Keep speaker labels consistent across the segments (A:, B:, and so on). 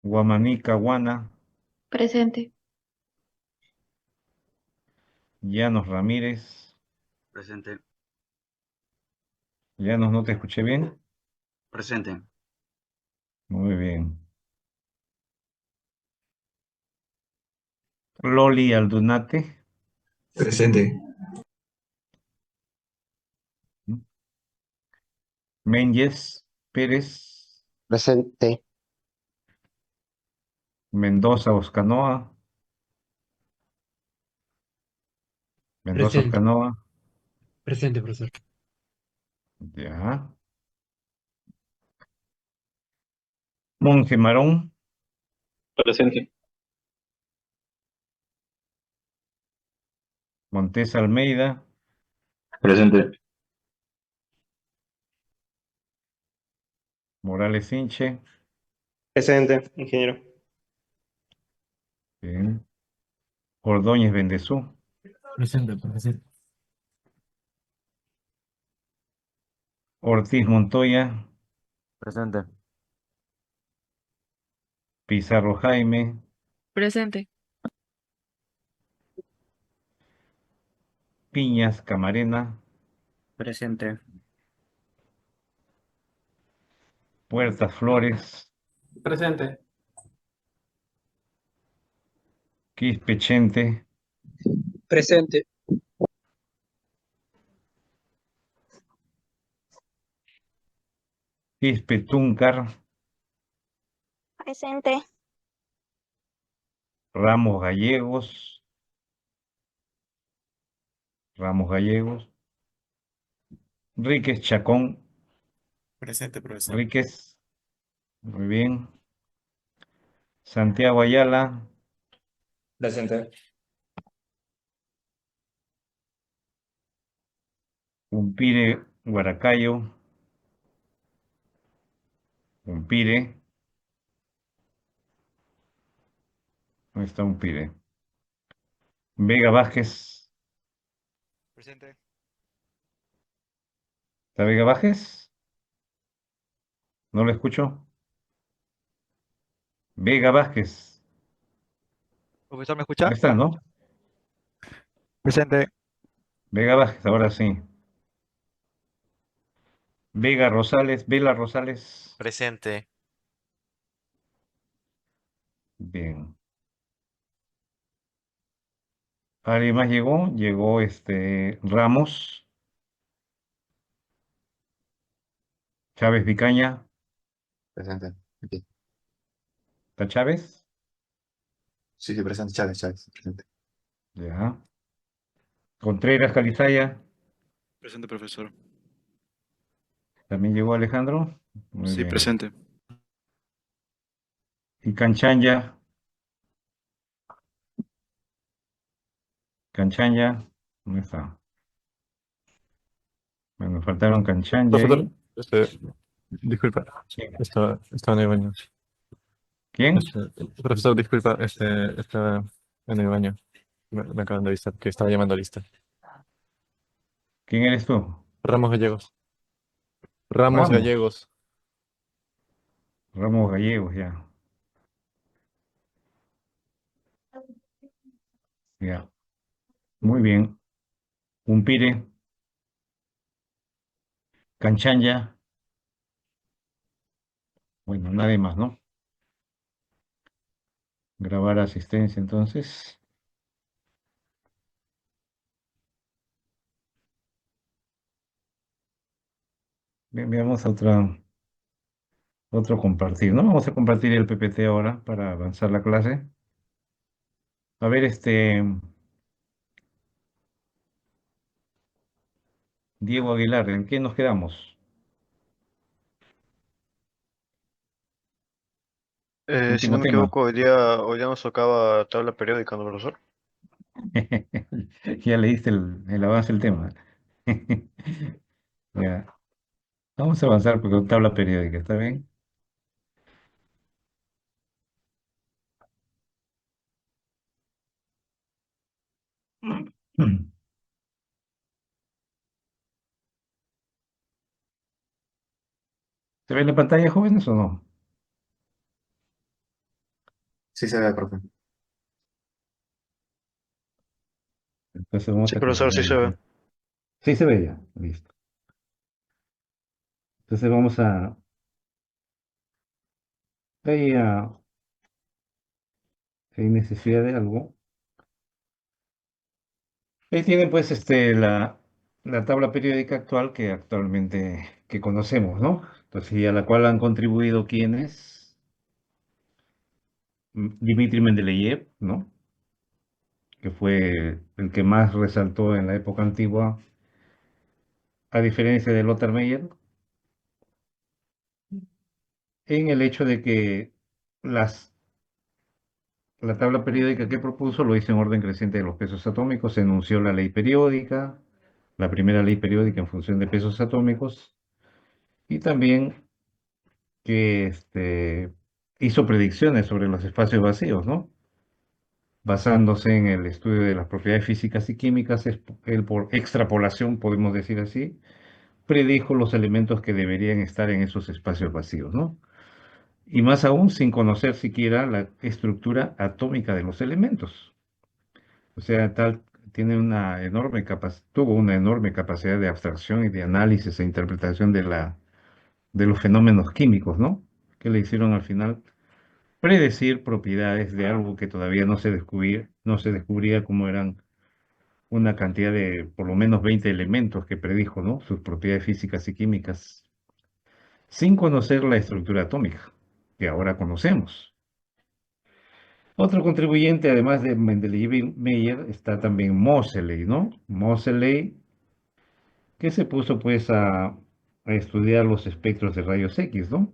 A: Guamaní Caguana,
B: Presente.
A: Llanos Ramírez.
C: Presente.
A: Llanos, no te escuché bien.
C: Presente.
A: Muy bien. Loli Aldunate.
D: Presente.
A: Méndez Pérez.
E: Presente.
A: Mendoza Oscanoa. Mendoza
F: Presente,
A: Oscanoa.
F: presente, profesor.
A: Ya. Monje Marón.
G: Presente.
A: Montes Almeida.
G: Presente.
A: Morales Inche.
H: Presente, ingeniero.
A: Bien. Ordóñez Bendezú.
F: Presente, profesor.
A: Ortiz Montoya.
C: Presente.
A: Pizarro Jaime.
I: Presente.
A: Piñas Camarena.
C: Presente.
A: Puertas Flores.
G: Presente.
A: Quispe Chente.
H: Presente.
A: Quispe Túncar.
J: Presente.
A: Ramos Gallegos. Ramos Gallegos. Ríquez Chacón.
K: Presente, profesor.
A: Ríquez. Muy bien. Santiago Ayala.
H: Presente.
A: Umpire Guaracayo. Umpire. ¿Dónde está Umpire? Vega Vázquez.
K: Presente.
A: ¿Está Vega Vázquez? No lo escucho. Vega Vázquez.
K: Profesor, ¿me
A: No
K: escucha?
A: está, ¿no?
K: Presente.
A: Vega Vázquez, ahora sí. Vega Rosales, Vela Rosales.
L: Presente.
A: Bien. ¿Alguien más llegó? Llegó Ramos, Chávez Vicaña.
E: Presente. Aquí.
A: ¿Está Chávez?
E: Sí, sí, presente. Chávez, Chávez. Presente.
A: Ya. Contreras Calizaya.
G: Presente, profesor.
A: También llegó Alejandro. Muy
G: Sí,
A: bien.
G: presente.
A: Y Canchanya. Canchanya. ¿Dónde está? Me faltaron Canchanya
M: Profesor,
A: y...
M: disculpa,
A: ¿Quién?
M: estaba en el baño.
A: ¿Quién?
M: Profesor, disculpa, estaba en el baño. Me acaban de avisar que estaba llamando a lista.
A: ¿Quién eres tú?
M: Ramos Gallegos. Ramos
A: Ramos.
M: Gallegos.
A: Ramos Gallegos, ya. Ya. Muy bien. Umpire. Canchanya. Bueno, nadie más, ¿no? Grabar asistencia, entonces. Bien, veamos otro compartir, ¿no? Vamos a compartir el PPT ahora para avanzar la clase. A ver, Diego Aguilar, ¿en qué nos quedamos?
N: Si no
A: Último
N: me
A: tema.
N: equivoco, hoy día nos tocaba tabla periódica, ¿no, profesor?
A: Ya leíste el avance del tema. Ya. Vamos a avanzar con tabla periódica, ¿está bien? ¿Se ve la pantalla, jóvenes, o no?
E: Sí se ve, profe.
A: Entonces vamos
N: Sí,
A: a
N: profesor, sí
A: continuar
N: se ve.
A: entonces. Sí se ve ya, listo. Entonces vamos a, ahí hay necesidad de algo. Ahí tienen pues la tabla periódica actual que actualmente que conocemos, ¿no? Entonces, y a la cual han contribuido quienes, Dmitri Mendeleev, ¿no? Que fue el que más resaltó en la época antigua, a diferencia de Lothar Meyer, en el hecho de que las, la tabla periódica que propuso lo hizo en orden creciente de los pesos atómicos, se enunció la ley periódica, la primera ley periódica en función de pesos atómicos, y también que hizo predicciones sobre los espacios vacíos, ¿no? Basándose en el estudio de las propiedades físicas y químicas, él por extrapolación, podemos decir así, predijo los elementos que deberían estar en esos espacios vacíos, ¿no? Y más aún sin conocer siquiera la estructura atómica de los elementos. O sea, tuvo una enorme capacidad de abstracción y de análisis e interpretación de los fenómenos químicos, ¿no? Que le hicieron al final predecir propiedades de algo que todavía no se descubría como eran una cantidad de por lo menos 20 elementos que predijo, ¿no? Sus propiedades físicas y químicas, sin conocer la estructura atómica, que ahora conocemos. Otro contribuyente, además de Mendeleev y Meyer, está también Moseley, ¿no? Moseley, que se puso pues a estudiar los espectros de rayos X, ¿no?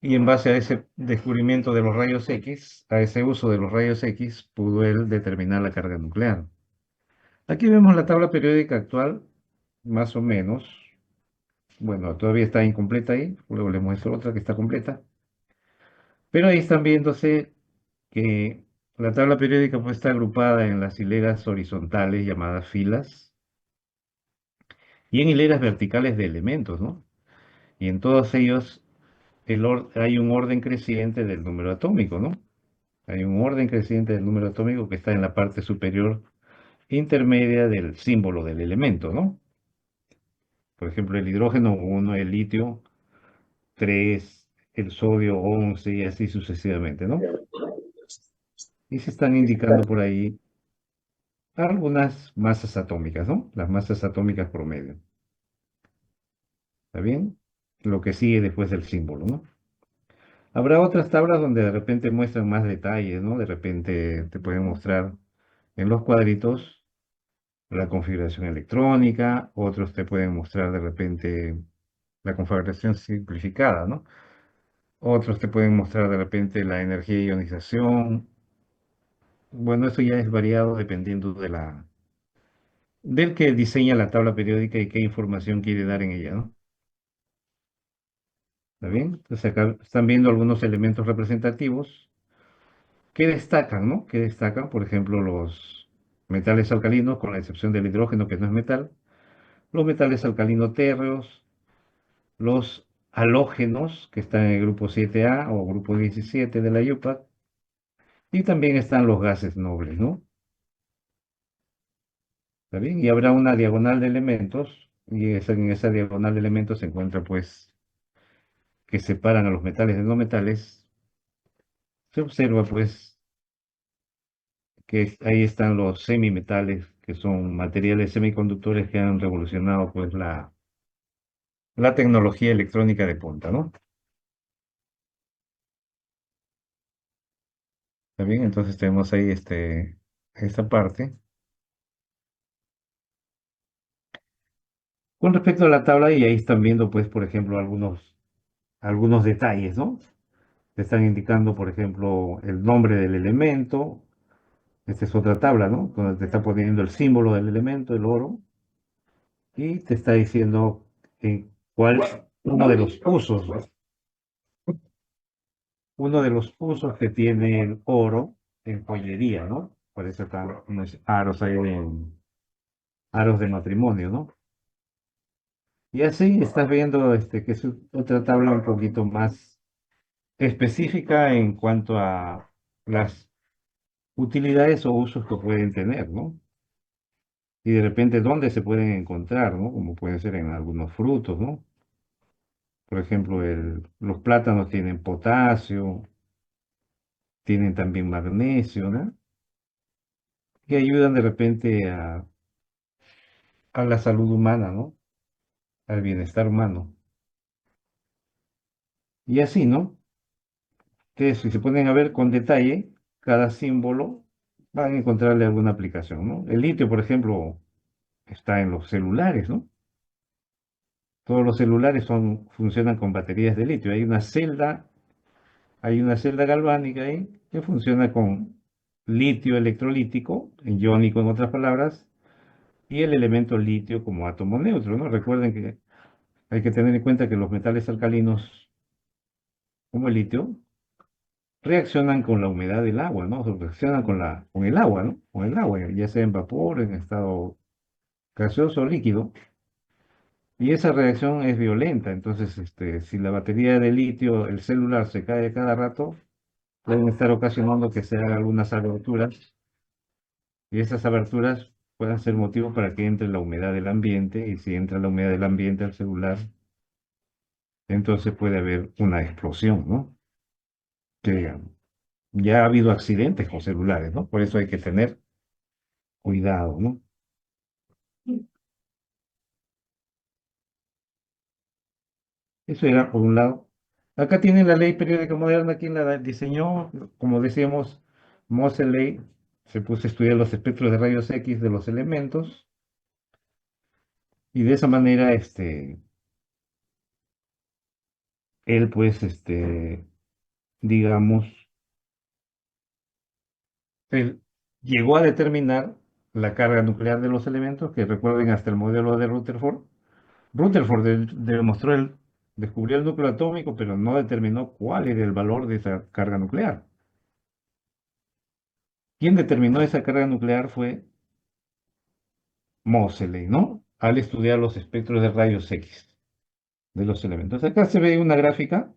A: Y en base a ese descubrimiento de los rayos X, a ese uso de los rayos X, pudo él determinar la carga nuclear. Aquí vemos la tabla periódica actual, más o menos. Bueno, todavía está incompleta ahí, luego les muestro otra que está completa. Pero ahí están viéndose que la tabla periódica pues, está agrupada en las hileras horizontales llamadas filas y en hileras verticales de elementos, ¿no? Y en todos ellos hay un orden creciente del número atómico, ¿no? Hay un orden creciente del número atómico que está en la parte superior intermedia del símbolo del elemento, ¿no? Por ejemplo, el hidrógeno 1, el litio 3, el sodio 11 y así sucesivamente, ¿no? Y se están indicando por ahí algunas masas atómicas, ¿no? Las masas atómicas promedio. ¿Está bien? Lo que sigue después del símbolo, ¿no? Habrá otras tablas donde de repente muestran más detalles, ¿no? De repente te pueden mostrar en los cuadritos la configuración electrónica, otros te pueden mostrar de repente la configuración simplificada, ¿no? Otros te pueden mostrar de repente la energía de ionización. Bueno, eso ya es variado dependiendo del que diseña la tabla periódica y qué información quiere dar en ella, ¿no? ¿Está bien? Entonces acá están viendo algunos elementos representativos que destacan, ¿no? Que destacan, por ejemplo, los metales alcalinos, con la excepción del hidrógeno, que no es metal, los metales alcalinos térreos, los halógenos, que están en el grupo 7A o grupo 17 de la IUPAC, y también están los gases nobles, ¿no? ¿Está bien? Y habrá una diagonal de elementos, y en esa diagonal de elementos se encuentra, pues, que separan a los metales de no metales. Se observa, pues, que ahí están los semimetales, que son materiales semiconductores que han revolucionado, pues, la tecnología electrónica de punta, ¿no? ¿Está bien? Entonces tenemos ahí esta parte. Con respecto a la tabla, y ahí están viendo, pues, por ejemplo, algunos detalles, ¿no? Te están indicando, por ejemplo, el nombre del elemento. Esta es otra tabla, ¿no? Donde te está poniendo el símbolo del elemento, el oro, y te está diciendo cuál uno de los usos, ¿no? Uno de los usos que tiene el oro en joyería, ¿no? Por eso están unos aros ahí aros de matrimonio, ¿no? Y así estás viendo que es otra tabla un poquito más específica en cuanto a las utilidades o usos que pueden tener, ¿no? Y de repente dónde se pueden encontrar, ¿no? Como pueden ser en algunos frutos, ¿no? Por ejemplo, los plátanos tienen potasio, tienen también magnesio, ¿no? Que ayudan de repente a la salud humana, ¿no? Al bienestar humano. Y así, ¿no? Ustedes, si se ponen a ver con detalle, cada símbolo van a encontrarle alguna aplicación, ¿no? El litio, por ejemplo, está en los celulares, ¿no? Todos los celulares funcionan con baterías de litio. Hay una celda galvánica ahí que funciona con litio electrolítico, iónico en otras palabras, y el elemento litio como átomo neutro, ¿no? Recuerden que hay que tener en cuenta que los metales alcalinos, como el litio, reaccionan con la humedad del agua, ¿no? Reaccionan con el agua, ¿no? Con el agua, ya sea en vapor, en estado gaseoso o líquido. Y esa reacción es violenta. Entonces, si la batería de litio, el celular se cae cada rato, pueden estar ocasionando que se hagan algunas aberturas. Y esas aberturas pueden ser motivo para que entre la humedad del ambiente. Y si entra la humedad del ambiente al celular, entonces puede haber una explosión, ¿no? Que ya ha habido accidentes con celulares, ¿no? Por eso hay que tener cuidado, ¿no? Eso era por un lado. Acá tienen la ley periódica moderna, quien la diseñó, como decíamos, Moseley se puso a estudiar los espectros de rayos X de los elementos y de esa manera, él pues, digamos, él llegó a determinar la carga nuclear de los elementos, que recuerden hasta el modelo de Rutherford. Rutherford descubrió el núcleo atómico, pero no determinó cuál era el valor de esa carga nuclear. Quien determinó esa carga nuclear fue Moseley, ¿no? Al estudiar los espectros de rayos X de los elementos. Acá se ve una gráfica.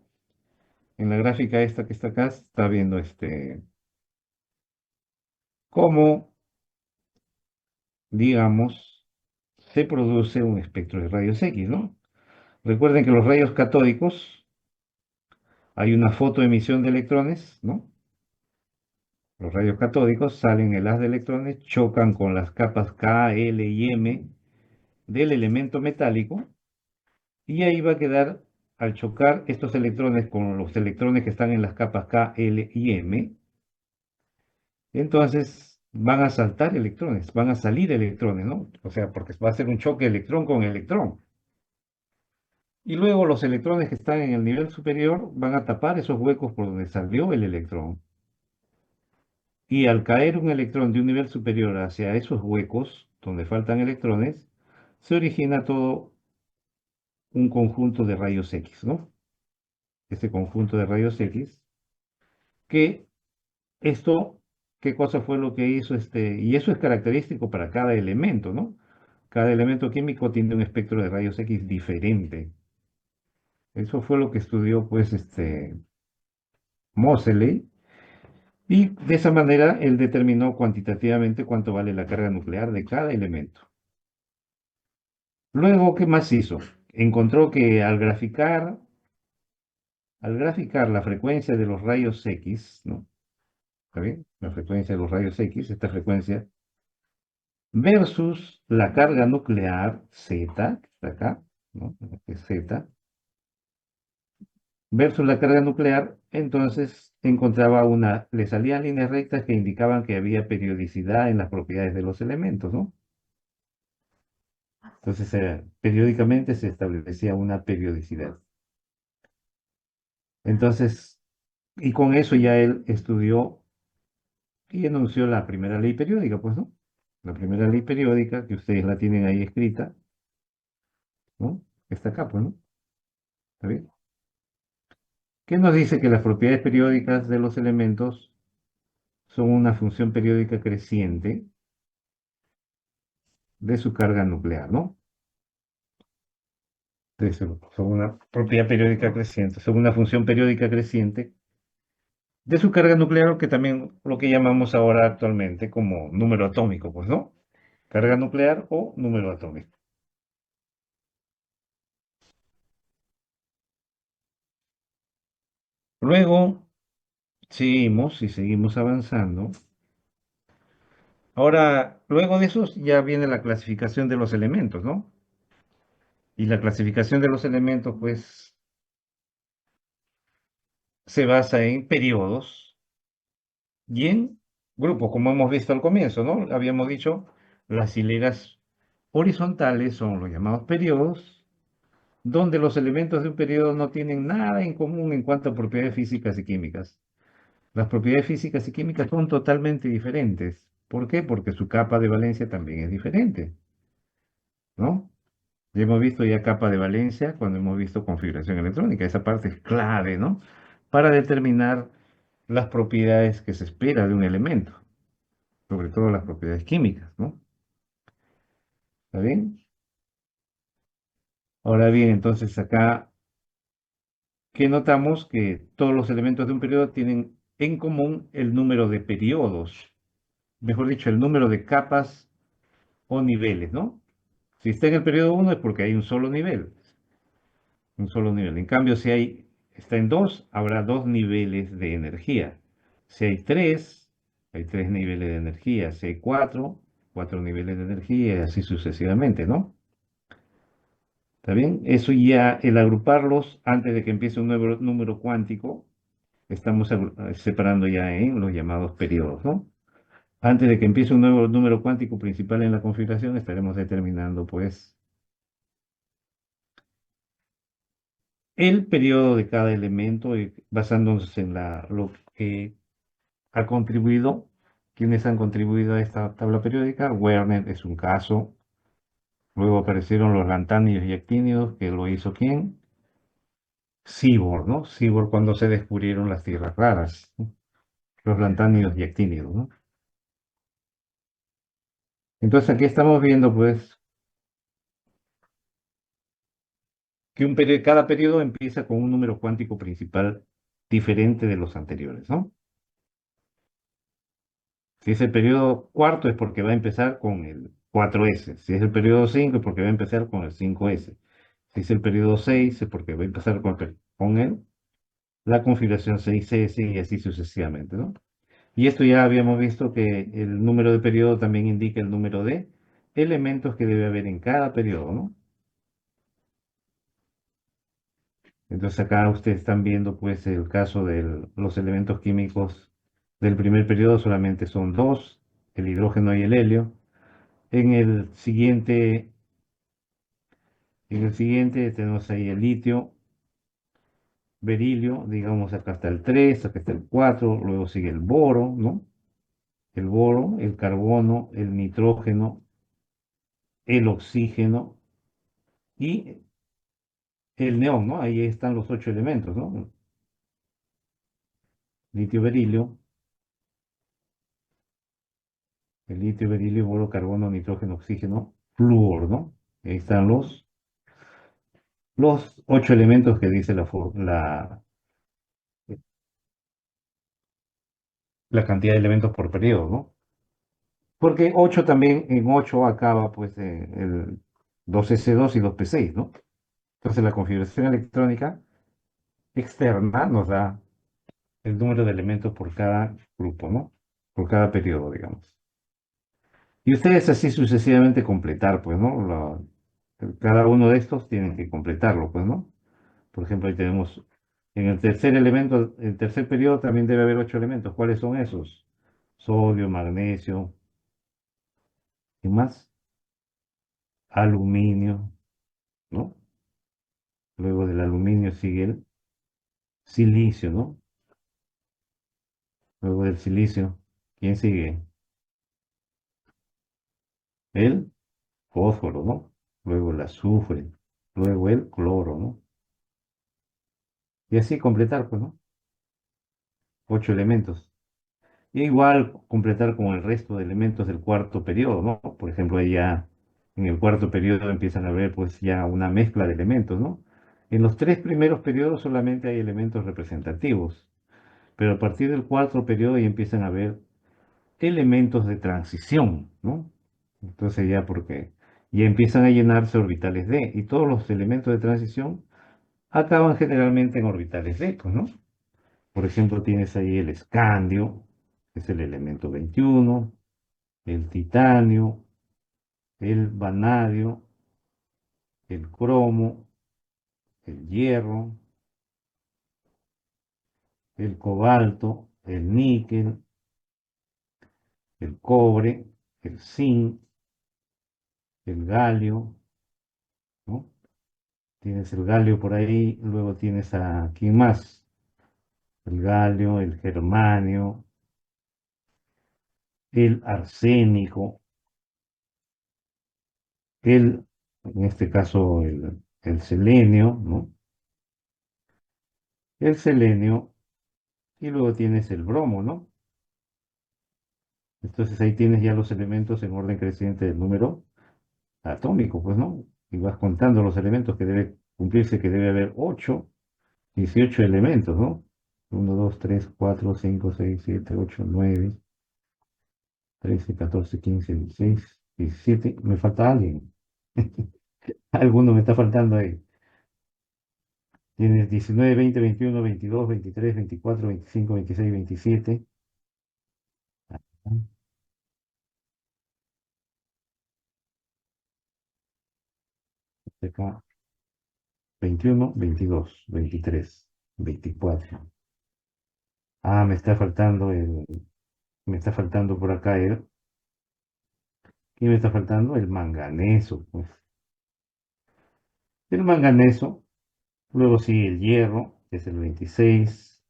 A: En la gráfica esta que está acá, está viendo cómo, digamos, se produce un espectro de rayos X, ¿no? Recuerden que los rayos catódicos, hay una fotoemisión de electrones, ¿no? Los rayos catódicos salen el haz de electrones, chocan con las capas K, L y M del elemento metálico, y ahí va a quedar, al chocar estos electrones con los electrones que están en las capas K, L y M, entonces van a saltar electrones, van a salir electrones, ¿no? O sea, porque va a ser un choque electrón con electrón. Y luego los electrones que están en el nivel superior van a tapar esos huecos por donde salió el electrón. Y al caer un electrón de un nivel superior hacia esos huecos donde faltan electrones, se origina todo un conjunto de rayos X, ¿no? Este conjunto de rayos X, que esto, ¿qué cosa fue lo que hizo y eso es característico para cada elemento, ¿no? Cada elemento químico tiene un espectro de rayos X diferente. Eso fue lo que estudió, pues, Moseley, y de esa manera él determinó cuantitativamente cuánto vale la carga nuclear de cada elemento. Luego, ¿qué más hizo? Encontró que al graficar la frecuencia de los rayos X, ¿no? ¿Está bien? La frecuencia de los rayos X, esta frecuencia, versus la carga nuclear Z, que está acá, ¿no? Que es Z, versus la carga nuclear, entonces le salían líneas rectas que indicaban que había periodicidad en las propiedades de los elementos, ¿no? Entonces, periódicamente se establecía una periodicidad. Entonces, y con eso ya él estudió y enunció la primera ley periódica, pues, ¿no? La primera ley periódica, que ustedes la tienen ahí escrita, ¿no? Está acá, pues, ¿no? ¿Está bien? ¿Qué nos dice? Que las propiedades periódicas de los elementos son una función periódica creciente de su carga nuclear, ¿no? son una propiedad periódica creciente, son una función periódica creciente de su carga nuclear, o que también lo que llamamos ahora actualmente como número atómico, pues, ¿no? Carga nuclear o número atómico. Luego, seguimos y seguimos avanzando. Ahora, luego de eso ya viene la clasificación de los elementos, ¿no? Y la clasificación de los elementos, pues, se basa en periodos y en grupos, como hemos visto al comienzo, ¿no? Habíamos dicho, las hileras horizontales son los llamados periodos, donde los elementos de un periodo no tienen nada en común en cuanto a propiedades físicas y químicas. Las propiedades físicas y químicas son totalmente diferentes. ¿Por qué? Porque su capa de valencia también es diferente, ¿no? Ya hemos visto ya capa de valencia cuando hemos visto configuración electrónica. Esa parte es clave, ¿no? Para determinar las propiedades que se espera de un elemento, sobre todo las propiedades químicas, ¿no? ¿Está bien? Ahora bien, entonces acá, ¿qué notamos? Que todos los elementos de un periodo tienen en común el número de periodos, mejor dicho, el número de capas o niveles, ¿no? Si está en el periodo 1 es porque hay un solo nivel, un solo nivel. En cambio, si está en 2, habrá dos niveles de energía. Si hay tres niveles de energía. Si hay cuatro niveles de energía y así sucesivamente, ¿no? ¿Está bien? Eso ya, el agruparlos antes de que empiece un nuevo número cuántico, estamos separando ya en los llamados periodos, ¿no? Antes de que empiece un nuevo número cuántico principal en la configuración, estaremos determinando, pues, el periodo de cada elemento, basándonos en lo que ha contribuido, quienes han contribuido a esta tabla periódica. Werner es un caso. Luego aparecieron los lantánidos y actínidos, que lo hizo ¿quién? Sibor, ¿no? Sibor, cuando se descubrieron las tierras raras, ¿no? Los lantánidos y actínidos, ¿no? Entonces aquí estamos viendo, pues, que cada periodo empieza con un número cuántico principal diferente de los anteriores, ¿no? Si es el periodo cuarto es porque va a empezar con el 4S. Si es el periodo 5 es porque va a empezar con el 5S. Si es el periodo 6 es porque va a empezar la configuración 6S y así sucesivamente, ¿no? Y esto ya habíamos visto que el número de periodo también indica el número de elementos que debe haber en cada periodo, ¿no? Entonces acá ustedes están viendo pues el caso de los elementos químicos del primer periodo, solamente son dos, el hidrógeno y el helio. En el siguiente tenemos ahí el litio, berilio, digamos acá está el 3, acá está el 4, luego sigue el boro, ¿no? El boro, el carbono, el nitrógeno, el oxígeno y el neón, ¿no? Ahí están los 8 elementos, ¿no? Litio, berilio, el litio, berilio, boro, carbono, nitrógeno, oxígeno, flúor, ¿no? Ahí están los 8 elementos que dice la cantidad de elementos por periodo, ¿no? Porque 8 también, en 8 acaba pues el 2S2 y 2P6, ¿no? Entonces la configuración electrónica externa nos da el número de elementos por cada grupo, ¿no? Por cada periodo, digamos. Y ustedes así sucesivamente completar, pues, ¿no? Cada uno de estos tienen que completarlo, pues, ¿no? Por ejemplo, ahí tenemos en el tercer elemento, el tercer periodo también debe haber 8 elementos. ¿Cuáles son esos? Sodio, magnesio, ¿qué más? Aluminio, ¿no? Luego del aluminio sigue el silicio, ¿no? Luego del silicio, ¿quién sigue? El fósforo, ¿no? Luego el azufre, luego el cloro, ¿no? Y así completar, pues, ¿no? 8 elementos. Y igual completar con el resto de elementos del cuarto periodo, ¿no? Por ejemplo, ahí ya En el cuarto periodo empiezan a ver pues ya una mezcla de elementos, ¿no? En los tres primeros periodos solamente hay elementos representativos, pero a partir del cuarto periodo ya empiezan a ver elementos de transición, ¿no? Entonces ya porque ya empiezan a llenarse orbitales d y todos los elementos de transición acaban generalmente en orbitales d, pues, ¿no? Por ejemplo, tienes ahí el escandio, que es el elemento 21, el titanio, el vanadio, el cromo, el hierro, el cobalto, el níquel, el cobre, el zinc, el galio, ¿no? Tienes el galio por ahí, luego tienes a, ¿quién más? El galio, el germanio, el arsénico, en este caso, el selenio, ¿no? El selenio, y luego tienes el bromo, ¿no? Entonces ahí tienes ya los elementos en orden creciente del número atómico, pues, ¿no? Y vas contando los elementos que debe cumplirse, que debe haber 8, 18 elementos, ¿no? 1, 2, 3, 4, 5, 6, 7, 8, 9, 13, 14, 15, 16, 17. Me falta alguien. Alguno me está faltando ahí. Tienes 19, 20, 21, 22, 23, 24, 25, 26, 27. Acá, 21, 22, 23, 24. Ah, me está faltando por acá ¿qué me está faltando? El manganeso, pues. El manganeso, luego sigue el hierro, que es el 26,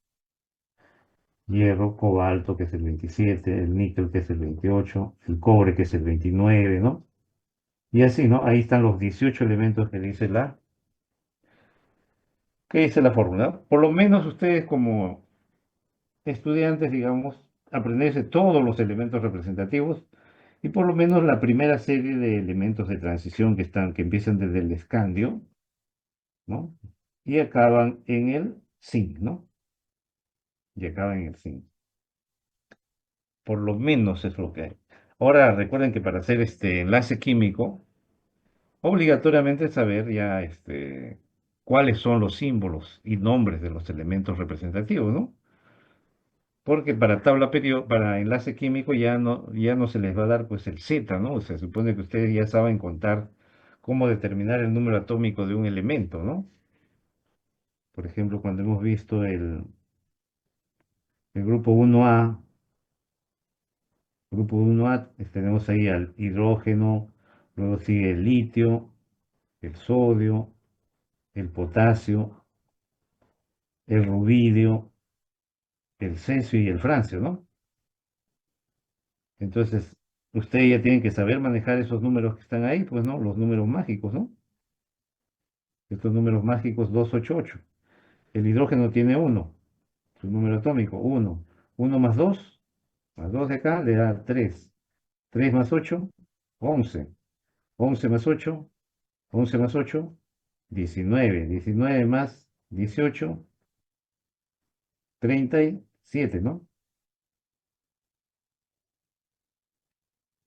A: hierro, cobalto, que es el 27, el níquel, que es el 28, el cobre, que es el 29, ¿no? Y así, ¿no? Ahí están los 18 elementos que dice la fórmula. Por lo menos ustedes como estudiantes, digamos, aprenderse todos los elementos representativos y por lo menos la primera serie de elementos de transición que empiezan desde el escandio, ¿no? Y acaban en el zinc, ¿no? Y acaban en el zinc. Por lo menos es lo que hay. Ahora recuerden que para hacer este enlace químico, obligatoriamente saber ya cuáles son los símbolos y nombres de los elementos representativos, ¿no? Porque para enlace químico ya no se les va a dar pues el Z, ¿no? Se supone que ustedes ya saben contar cómo determinar el número atómico de un elemento, ¿no? Por ejemplo, cuando hemos visto el grupo 1A, tenemos ahí al hidrógeno, luego sigue el litio, el sodio, el potasio, el rubidio, el cesio y el francio, ¿no? Entonces, ustedes ya tienen que saber manejar esos números que están ahí, pues, ¿no? Los números mágicos, ¿no? Estos números mágicos 288. El hidrógeno tiene 1, su número atómico, 1. 1 más 2 de acá le da 3. 3 más 8, 11. 11 más 8, 11 más 8, 19. 19 más 18, 37, ¿no?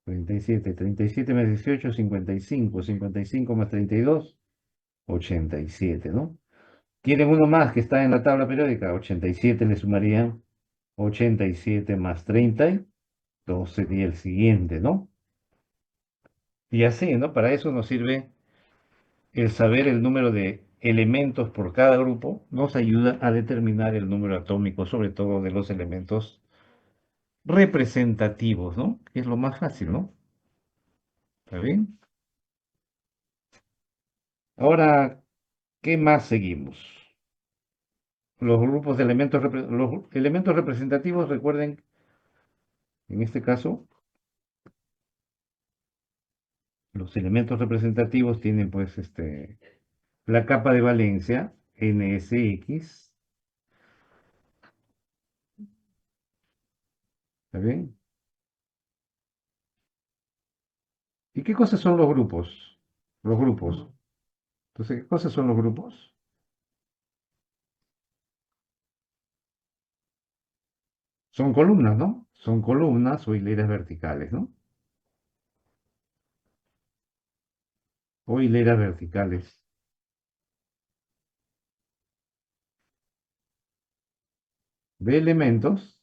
A: 37. 37 más 18, 55. 55 más 32, 87, ¿no? ¿Quieren uno más que está en la tabla periódica? 87 le sumarían 87 más 32 sería el siguiente, ¿no? Y así, ¿no? Para eso nos sirve el saber el número de elementos por cada grupo, nos ayuda a determinar el número atómico, sobre todo de los elementos representativos, ¿no? Que es lo más fácil, ¿no? ¿Está bien? Ahora, ¿qué más seguimos? Los grupos de los elementos representativos, recuerden, en este caso, los elementos representativos tienen pues la capa de valencia NSX, ¿está bien? ¿Y qué cosas son los grupos? Los grupos. Entonces, ¿qué cosas son los grupos? Son columnas, ¿no? Son columnas o hileras verticales, ¿no? O hileras verticales. De elementos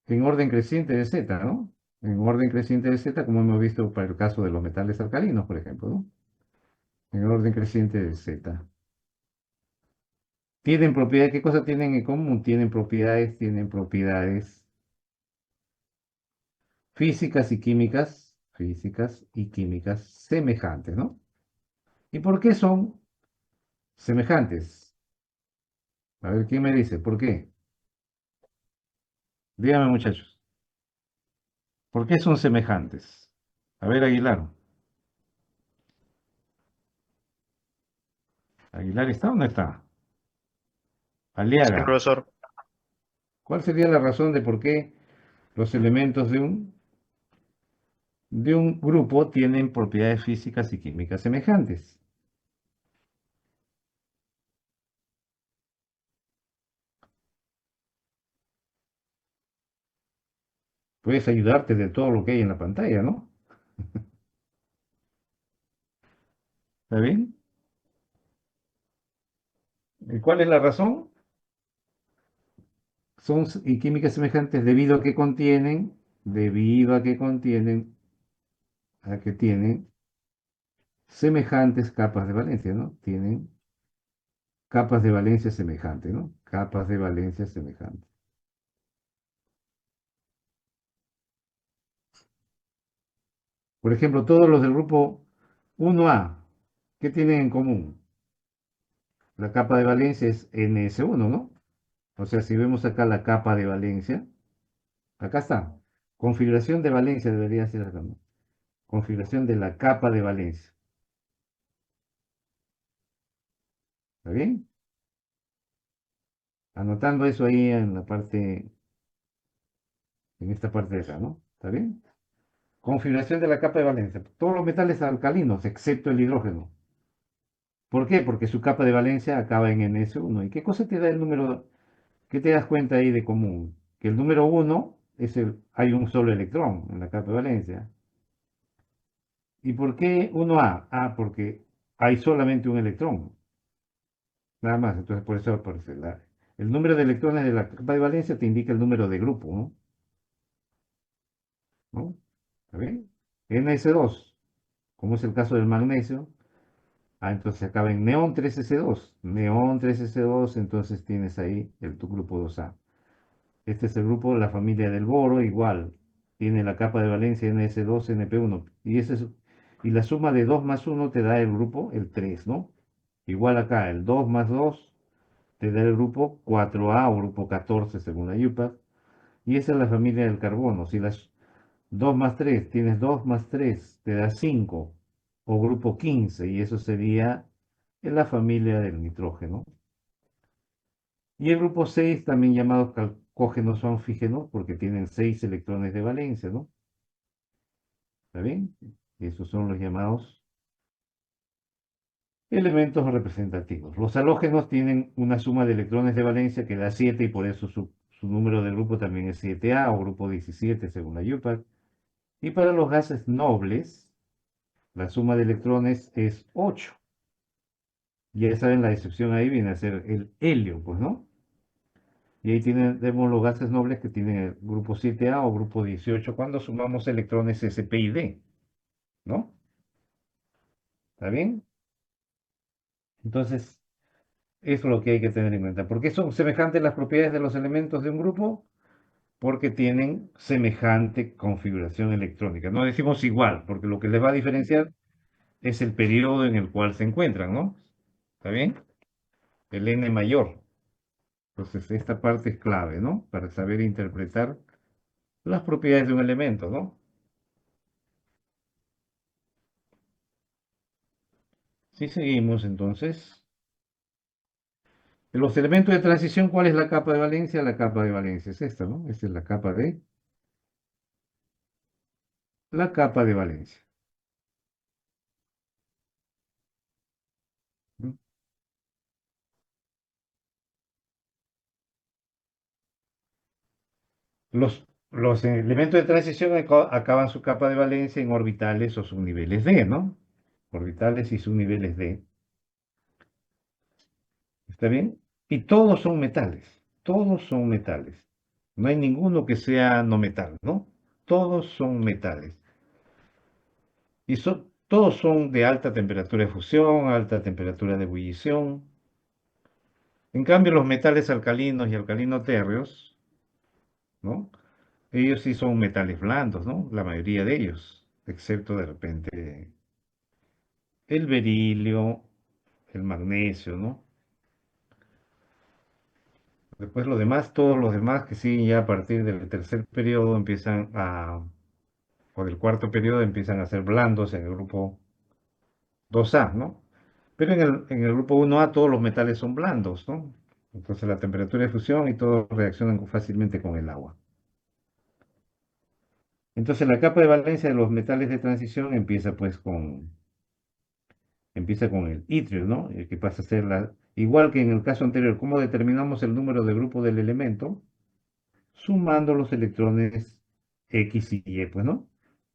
A: en orden creciente de Z, ¿no? En orden creciente de Z, como hemos visto para el caso de los metales alcalinos, por ejemplo, ¿no? En orden creciente de Z. Tienen propiedades, ¿qué cosas tienen en común? Tienen propiedades físicas y químicas semejantes, ¿no? ¿Y por qué son semejantes? A ver, ¿quién me dice? ¿Por qué? Dígame, muchachos. ¿Por qué son semejantes? A ver, Aguilar. ¿Aguilar está o no está?
N: Sí,
A: Aliaga.
N: profesor.
A: ¿Cuál sería la razón de por qué los elementos de un grupo tienen propiedades físicas y químicas semejantes? Puedes ayudarte de todo lo que hay en la pantalla, ¿no? ¿Está bien? ¿Y cuál es la razón? Son y químicas semejantes debido a que tienen semejantes capas de valencia, ¿no? Tienen capas de valencia semejantes, ¿no? Capas de valencia semejantes. Por ejemplo, todos los del grupo 1A, ¿qué tienen en común? La capa de valencia es NS1, ¿no? O sea, si vemos acá la capa de valencia, acá está. Configuración de valencia debería ser acá, ¿no? Configuración de la capa de valencia. ¿Está bien? Anotando eso ahí en la parte, en esta parte de acá, ¿no? ¿Está bien? Configuración de la capa de valencia. Todos los metales alcalinos, excepto el hidrógeno. ¿Por qué? Porque su capa de valencia acaba en NS1. ¿Y qué cosa te da el número? ¿Qué te das cuenta ahí de común? Que el número 1 hay un solo electrón en la capa de valencia. ¿Y por qué 1A? Ah, porque hay solamente un electrón. Nada más, entonces por eso aparece el número de electrones de la capa de valencia te indica el número de grupo, ¿no? ¿No? ¿Está bien? NS2, como es el caso del magnesio. Ah, entonces acaba en neón 3S2. Neón 3S2, entonces tienes ahí tu grupo 2A. Este es el grupo de la familia del boro, igual. Tiene la capa de valencia NS2NP1. Y la suma de 2 más 1 te da el grupo, el 3, ¿no? Igual acá, el 2 más 2 te da el grupo 4A o grupo 14 según la IUPAC. Y esa es la familia del carbono. Si las 2 más 3, tienes 2 más 3, te da 5 o grupo 15. Y eso sería en la familia del nitrógeno. Y el grupo 6, también llamados calcógenos o anfígenos, porque tienen 6 electrones de valencia, ¿no? ¿Está bien? Esos son los llamados elementos representativos. Los halógenos tienen una suma de electrones de valencia que da 7 y por eso su número de grupo también es 7A o grupo 17 según la IUPAC. Y para los gases nobles, la suma de electrones es 8. Ya saben, la excepción ahí viene a ser el helio, pues, ¿no? Y ahí tenemos los gases nobles que tienen el grupo 7A o grupo 18 cuando sumamos electrones sp y d, ¿no? ¿Está bien? Entonces, eso es lo que hay que tener en cuenta. ¿Por qué son semejantes las propiedades de los elementos de un grupo? Porque tienen semejante configuración electrónica. No decimos igual, porque lo que les va a diferenciar es el periodo en el cual se encuentran, ¿no? ¿Está bien? El n mayor. Entonces, esta parte es clave, ¿no? Para saber interpretar las propiedades de un elemento, ¿no? Si seguimos, entonces, los elementos de transición, ¿cuál es la capa de valencia? La capa de valencia es esta, ¿no? Esta es la capa de la capa de valencia. ¿Mm? Los elementos de transición acaban su capa de valencia en orbitales o subniveles D, ¿no? Orbitales y subniveles D. ¿Está bien? Y todos son metales. Todos son metales. No hay ninguno que sea no metal, ¿no? Todos son metales. Y todos son de alta temperatura de fusión, alta temperatura de ebullición. En cambio, los metales alcalinos y alcalino-térreos, ¿no? Ellos sí son metales blandos, ¿no? La mayoría de ellos, excepto de repente el berilio, el magnesio, ¿no? Después lo demás, todos los demás que siguen ya a partir del tercer periodo o del cuarto periodo empiezan a ser blandos en el grupo 2A, ¿no? Pero en el grupo 1A todos los metales son blandos, ¿no? Entonces la temperatura de fusión y todo reaccionan fácilmente con el agua. Entonces la capa de valencia de los metales de transición empieza con el itrio, ¿no? Que pasa a ser igual que en el caso anterior, ¿cómo determinamos el número de grupo del elemento? Sumando los electrones X y Y, pues, ¿no?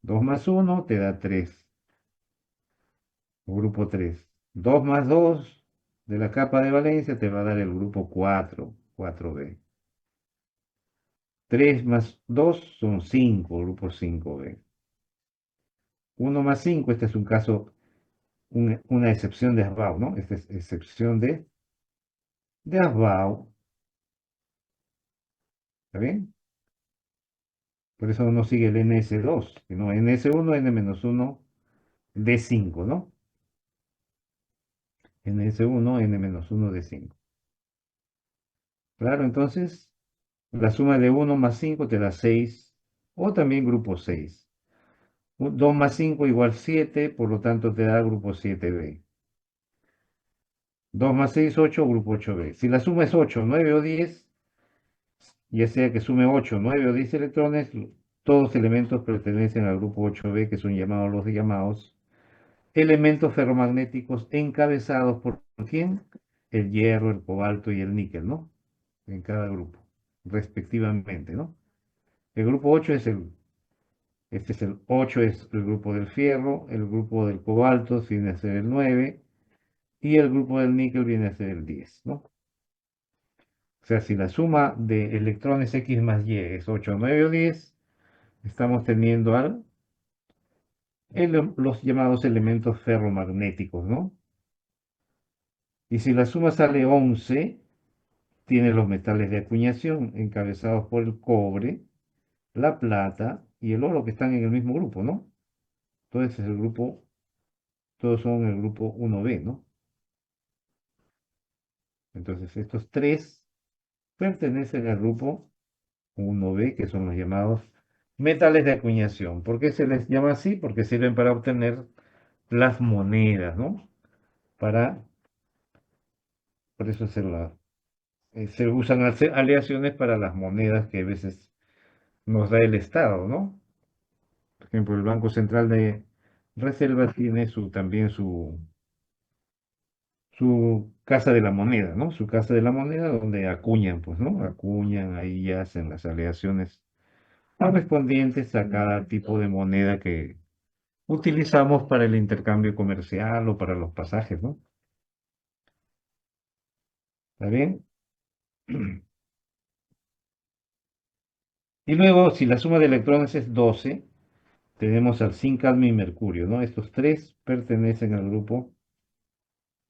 A: 2 más 1 te da 3, grupo 3. 2 más 2 de la capa de valencia te va a dar el grupo 4, 4B. 3 más 2 son 5, grupo 5B. 1 más 5, este es un caso, una excepción de Ashbao, ¿no? Esta es excepción de Ashbao. ¿Está bien? Por eso no sigue el NS2, sino NS1, N-1, D5, ¿no? NS1, N-1, D5. Claro, entonces, la suma de 1 más 5 te da 6, o también grupo 6. 2 más 5 igual 7, por lo tanto te da grupo 7B. 2 más 6, 8, grupo 8B. Si la suma es 8, 9 o 10, ya sea que sume 8, 9 o 10 electrones, todos los elementos pertenecen al grupo 8B, que son llamados los llamados elementos ferromagnéticos encabezados por ¿quién? El hierro, el cobalto y el níquel, ¿no? En cada grupo, respectivamente, ¿no? El grupo 8 este es el 8, es el grupo del fierro, el grupo del cobalto viene a ser el 9, y el grupo del níquel viene a ser el 10, ¿no? O sea, si la suma de electrones X más Y es 8, 9 o 10, estamos teniendo los llamados elementos ferromagnéticos, ¿no? Y si la suma sale 11, tiene los metales de acuñación encabezados por el cobre, la plata y el oro que están en el mismo grupo, ¿no? Entonces todos son el grupo 1B, ¿no? Entonces estos tres pertenecen al grupo 1B, que son los llamados metales de acuñación. ¿Por qué se les llama así? Porque sirven para obtener las monedas, ¿no? Por eso se usan aleaciones para las monedas que a veces nos da el Estado, ¿no? Por ejemplo, el Banco Central de Reserva tiene también su casa de la moneda, ¿no? Su casa de la moneda donde acuñan, pues, ¿no? Acuñan, ahí hacen las aleaciones correspondientes a cada tipo de moneda que utilizamos para el intercambio comercial o para los pasajes, ¿no? ¿Está bien? Y luego, si la suma de electrones es 12, tenemos al zinc, cadmio y mercurio, ¿no? Estos tres pertenecen al grupo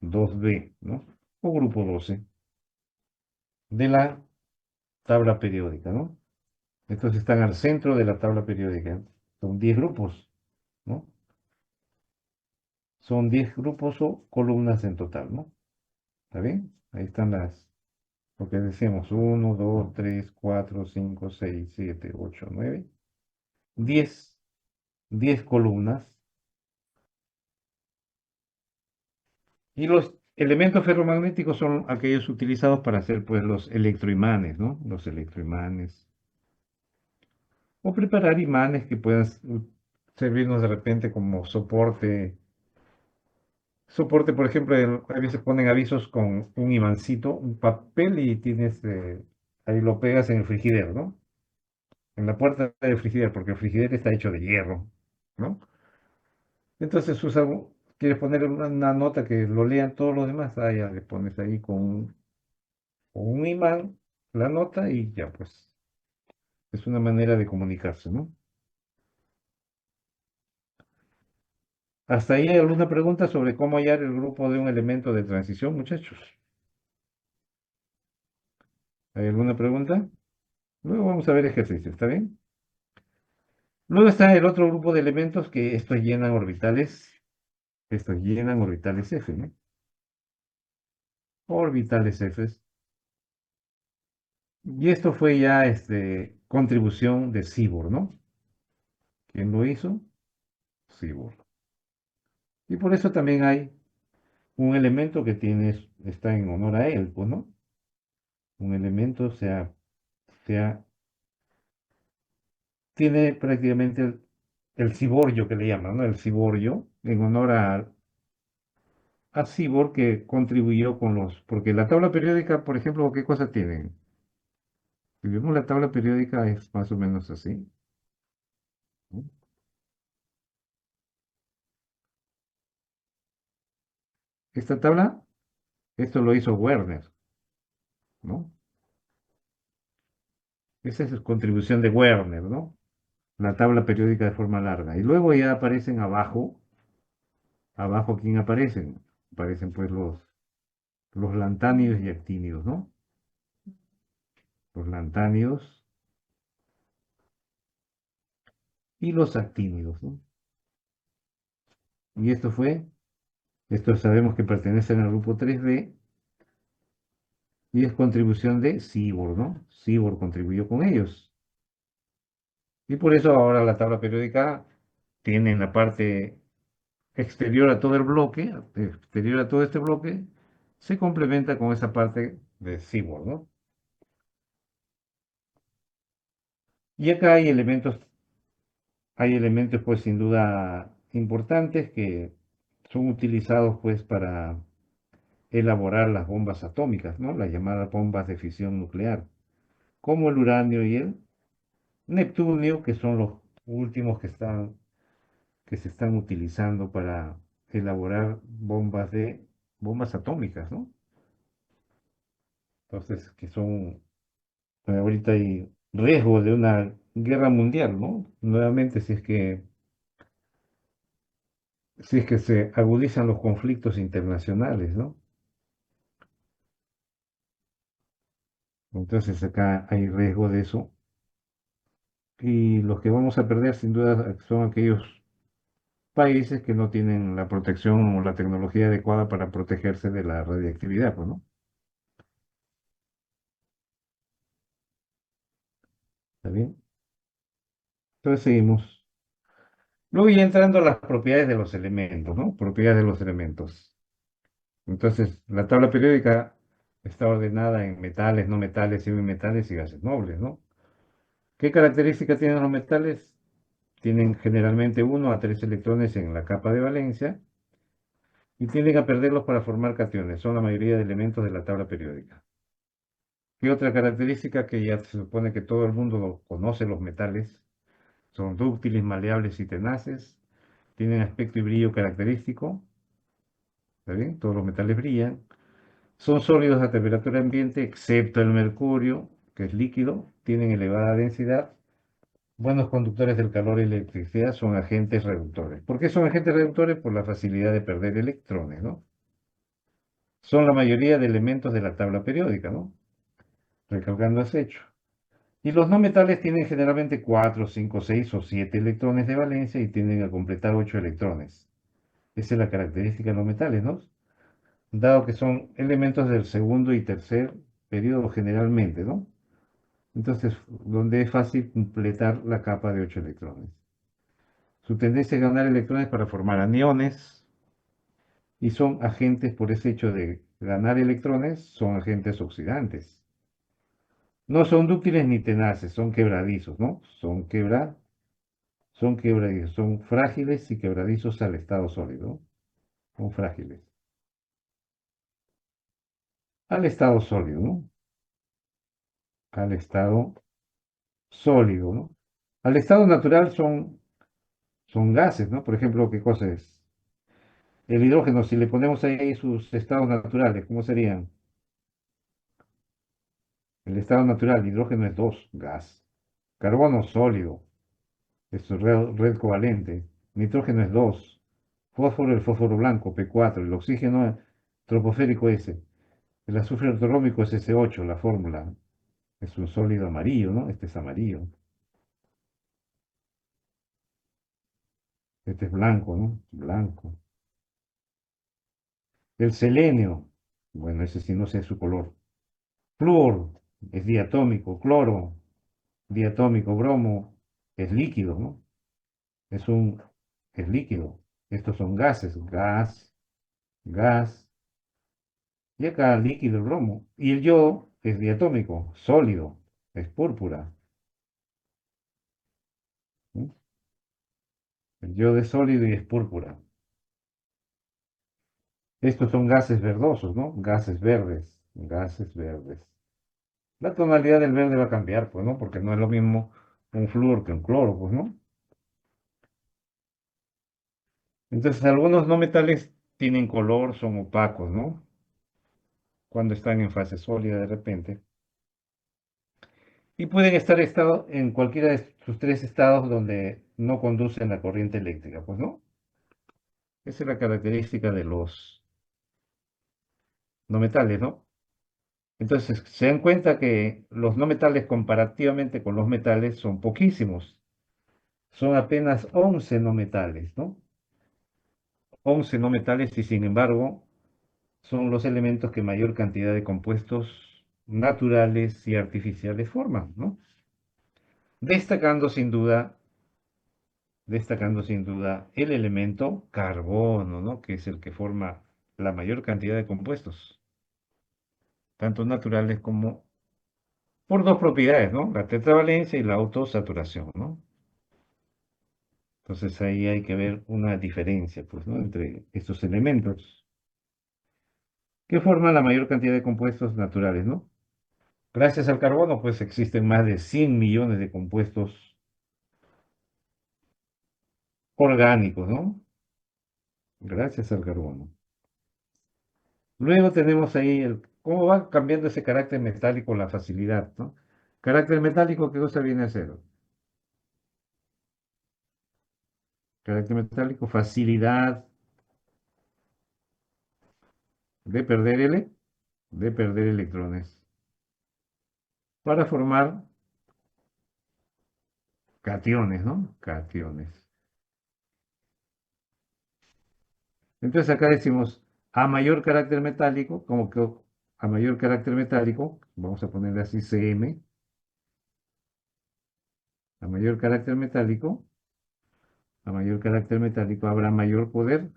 A: 2B, ¿no? O grupo 12 de la tabla periódica, ¿no? Estos están al centro de la tabla periódica. Son 10 grupos, ¿no? Son 10 grupos o columnas en total, ¿no? ¿Está bien? Ahí están lo que decimos, 1, 2, 3, 4, 5, 6, 7, 8, 9, 10 columnas. Y los elementos ferromagnéticos son aquellos utilizados para hacer, pues, los electroimanes, ¿no? Los electroimanes. O preparar imanes que puedan servirnos de repente como soporte. Soporte, por ejemplo, a veces ponen avisos con un imancito, un papel y tienes, ahí lo pegas en el frigidero, ¿no? En la puerta del frigidero, porque el frigidero está hecho de hierro, ¿no? Entonces quieres poner una nota que lo lean todos los demás, ya le pones ahí con un imán la nota y ya pues es una manera de comunicarse, ¿no? ¿Hasta ahí hay alguna pregunta sobre cómo hallar el grupo de un elemento de transición, muchachos? ¿Hay alguna pregunta? Luego vamos a ver ejercicio, ¿está bien? Luego está el otro grupo de elementos que estos llenan orbitales F, ¿no? Orbitales F. Y esto fue ya contribución de Seaborg, ¿no? ¿Quién lo hizo? Seaborg. Y por eso también hay un elemento que está en honor a él, pues, ¿no? Un elemento, tiene prácticamente el ciborio que le llaman, ¿no? El ciborio, en honor a Seaborg que contribuyó porque la tabla periódica, por ejemplo, ¿qué cosa tiene? Si vemos la tabla periódica es más o menos así, ¿no? Esta tabla, esto lo hizo Werner, ¿no? Esa es su contribución de Werner, ¿no? La tabla periódica de forma larga. Y luego ya aparecen abajo ¿quién aparecen? Aparecen pues los lantánidos y actínidos, ¿no? Los lantánidos y los actínidos, ¿no? Y esto sabemos que pertenecen al grupo 3B y es contribución de Seaborg, ¿no? Seaborg contribuyó con ellos. Y por eso ahora la tabla periódica tiene en la parte exterior a todo el bloque, exterior a todo este bloque, se complementa con esa parte de Seaborg, ¿no? Y acá hay elementos pues sin duda importantes que son utilizados pues para elaborar las bombas atómicas, ¿no? Las llamadas bombas de fisión nuclear, como el uranio y el neptunio, que son los últimos que se están utilizando para elaborar bombas atómicas, ¿no? Entonces, que son, ahorita hay riesgo de una guerra mundial, ¿no? Nuevamente, si es que se agudizan los conflictos internacionales, ¿no? Entonces acá hay riesgo de eso. Y los que vamos a perder sin duda son aquellos países que no tienen la protección o la tecnología adecuada para protegerse de la radiactividad, pues, ¿no? ¿Está bien? Entonces seguimos. Luego ya entrando a las propiedades de los elementos, ¿no? Propiedades de los elementos. Entonces, la tabla periódica está ordenada en metales, no metales, semimetales y gases nobles, ¿no? ¿Qué características tienen los metales? Tienen generalmente 1 a 3 electrones en la capa de valencia y tienden a perderlos para formar cationes. Son la mayoría de elementos de la tabla periódica. ¿Qué otra característica que ya se supone que todo el mundo conoce los metales? Son dúctiles, maleables y tenaces. Tienen aspecto y brillo característico. ¿Está bien? Todos los metales brillan. Son sólidos a temperatura ambiente, excepto el mercurio, que es líquido. Tienen elevada densidad. Buenos conductores del calor y electricidad, son agentes reductores. ¿Por qué son agentes reductores? Por la facilidad de perder electrones, ¿no? Son la mayoría de elementos de la tabla periódica, ¿no? Recalcando ese hecho. Y los no metales tienen generalmente 4, 5, 6 o 7 electrones de valencia y tienden a completar 8 electrones. Esa es la característica de los metales, ¿no? Dado que son elementos del segundo y tercer periodo generalmente, ¿no? Entonces, donde es fácil completar la capa de 8 electrones. Su tendencia es ganar electrones para formar aniones y son agentes, por ese hecho de ganar electrones, son agentes oxidantes. No son dúctiles ni tenaces, son quebradizos, ¿no? son quebradizos, son frágiles y quebradizos al estado sólido. Son frágiles. Al estado sólido, ¿no? Al estado sólido, ¿no? Al estado natural son gases, ¿no? Por ejemplo, ¿qué cosa es? El hidrógeno, si le ponemos ahí sus estados naturales, ¿cómo serían? El estado natural, hidrógeno es 2, gas. Carbono sólido, es red covalente. Nitrógeno es 2. Fósforo, el fósforo blanco, P4. El oxígeno troposférico S. El azufre ortorrómbico es S8, la fórmula. Es un sólido amarillo, ¿no? Este es amarillo. Este es blanco, ¿no? Blanco. El selenio, bueno, ese sí no sé su color. Flúor es diatómico. Cloro, diatómico. Bromo es líquido, ¿no? Es líquido. Estos son gases. Gas, gas. Y acá líquido, el bromo. Y el yodo es diatómico, sólido. Es púrpura. ¿Sí? El yodo es sólido y es púrpura. Estos son gases verdosos, ¿no? Gases verdes. Gases verdes. La tonalidad del verde va a cambiar, pues, ¿no? Porque no es lo mismo un flúor que un cloro, pues, ¿no? Entonces, algunos no metales tienen color, son opacos, ¿no? Cuando están en fase sólida de repente. Y pueden estar en cualquiera de sus tres estados donde no conducen la corriente eléctrica, pues, ¿no? Esa es la característica de los no metales, ¿no? Entonces, se dan cuenta que los no metales comparativamente con los metales son poquísimos. Son apenas 11 no metales, ¿no? 11 no metales y sin embargo son los elementos que mayor cantidad de compuestos naturales y artificiales forman, ¿no? Destacando sin duda el elemento carbono, ¿no? Que es el que forma la mayor cantidad de compuestos, tanto naturales como por dos propiedades, ¿no? La tetravalencia y la autosaturación, ¿no? Entonces ahí hay que ver una diferencia, pues, ¿no? Entre estos elementos que forman la mayor cantidad de compuestos naturales, ¿no? Gracias al carbono, pues existen más de 100 millones de compuestos orgánicos, ¿no? Gracias al carbono. Luego tenemos ahí cómo va cambiando ese carácter metálico la facilidad, ¿no? Carácter metálico, ¿qué cosa viene a ser? Carácter metálico, facilidad de perder de perder electrones para formar cationes, ¿no? Cationes. Entonces acá decimos, a mayor carácter metálico, como que a mayor carácter metálico, vamos a ponerle así Cm, a mayor carácter metálico habrá mayor poder.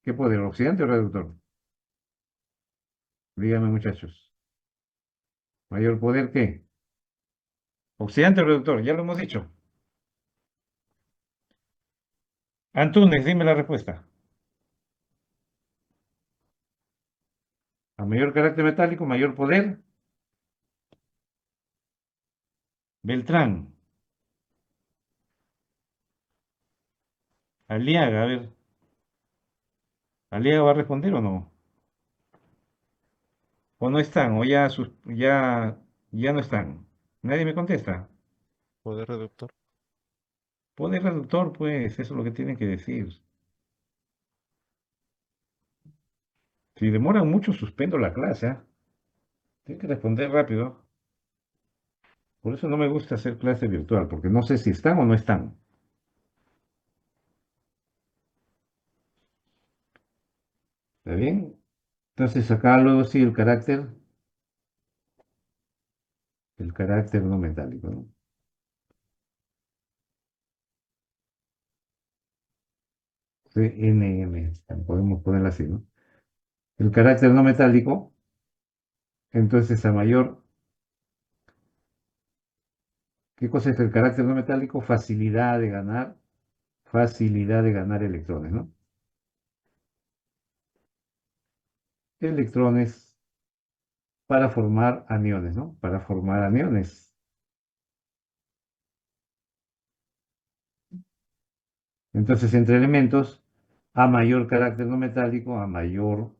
A: ¿Qué poder? ¿Oxidante o reductor? Dígame, muchachos. ¿Mayor poder qué? ¿Oxidante o reductor? Ya lo hemos dicho. Antunes, dime la respuesta. A mayor carácter metálico, mayor poder. Beltrán. Aliaga, a ver. ¿Aliaga va a responder o no? ¿O no están? ¿O ya no están? Nadie me contesta.
M: Poder reductor.
A: Poder reductor, pues, eso es lo que tienen que decir. Si demoran mucho, suspendo la clase, ¿ah? Tienen que responder rápido. Por eso no me gusta hacer clase virtual, porque no sé si están o no están. ¿Está bien? Entonces acá luego sí el carácter no metálico, ¿no? CNM, podemos ponerlo así, ¿no? El carácter no metálico, entonces ¿qué cosa es el carácter no metálico? Facilidad de ganar facilidad de ganar electrones, ¿no? Electrones para formar aniones, ¿no? Para formar aniones. Entonces, entre elementos, a mayor carácter no metálico, a mayor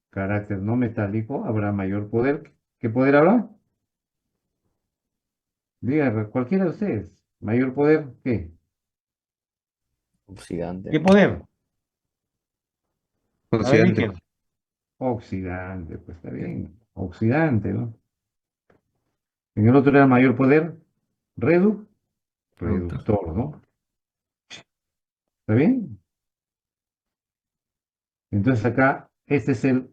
A: carácter no metálico, habrá mayor poder. ¿Qué poder habrá? Diga, cualquiera de ustedes. ¿Mayor poder? ¿Qué?
E: Oxidante.
A: ¿Qué poder? A ver,
N: Oxidante.
A: Iker. Oxidante, pues está bien. Oxidante, ¿no? En el otro era mayor poder. Reductor, ¿no? ¿Está bien? Entonces acá, este es el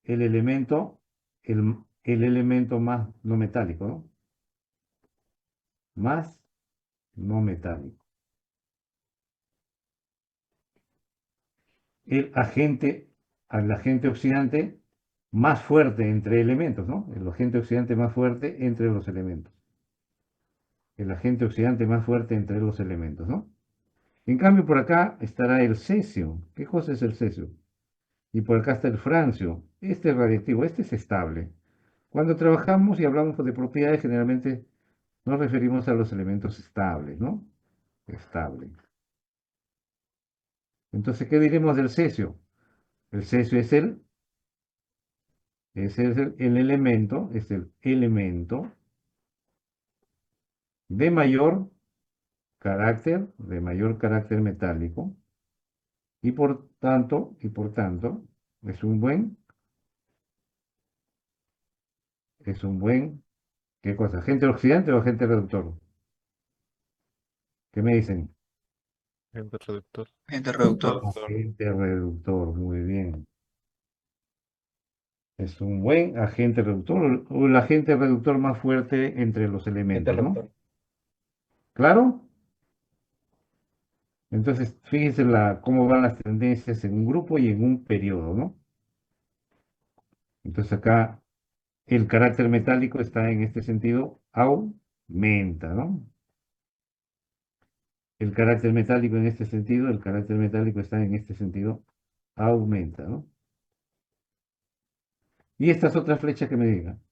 A: elemento, el elemento más no metálico, ¿no? Más no metálico. Al agente oxidante más fuerte entre elementos, ¿no? El agente oxidante más fuerte entre los elementos. El agente oxidante más fuerte entre los elementos, ¿no? En cambio, por acá estará el cesio. ¿Qué cosa es el cesio? Y por acá está el francio. Este es radiactivo, este es estable. Cuando trabajamos y hablamos de propiedades, generalmente nos referimos a los elementos estables, ¿no? Estable. Entonces, ¿qué diremos del cesio? El cesio es el elemento de mayor carácter metálico, y por tanto, es un buen, ¿qué cosa? ¿Agente oxidante o agente reductor? ¿Qué me dicen?
M: Agente reductor.
C: Agente reductor.
A: Agente reductor, muy bien. Es un buen agente reductor, o el agente reductor más fuerte entre los elementos, ¿no? ¿Claro? Entonces, fíjense cómo van las tendencias en un grupo y en un periodo, ¿no? Entonces acá el carácter metálico está en este sentido, aumenta, ¿no? El carácter metálico en este sentido, el carácter metálico está en este sentido, aumenta, ¿no? Y estas otras flechas que me digan.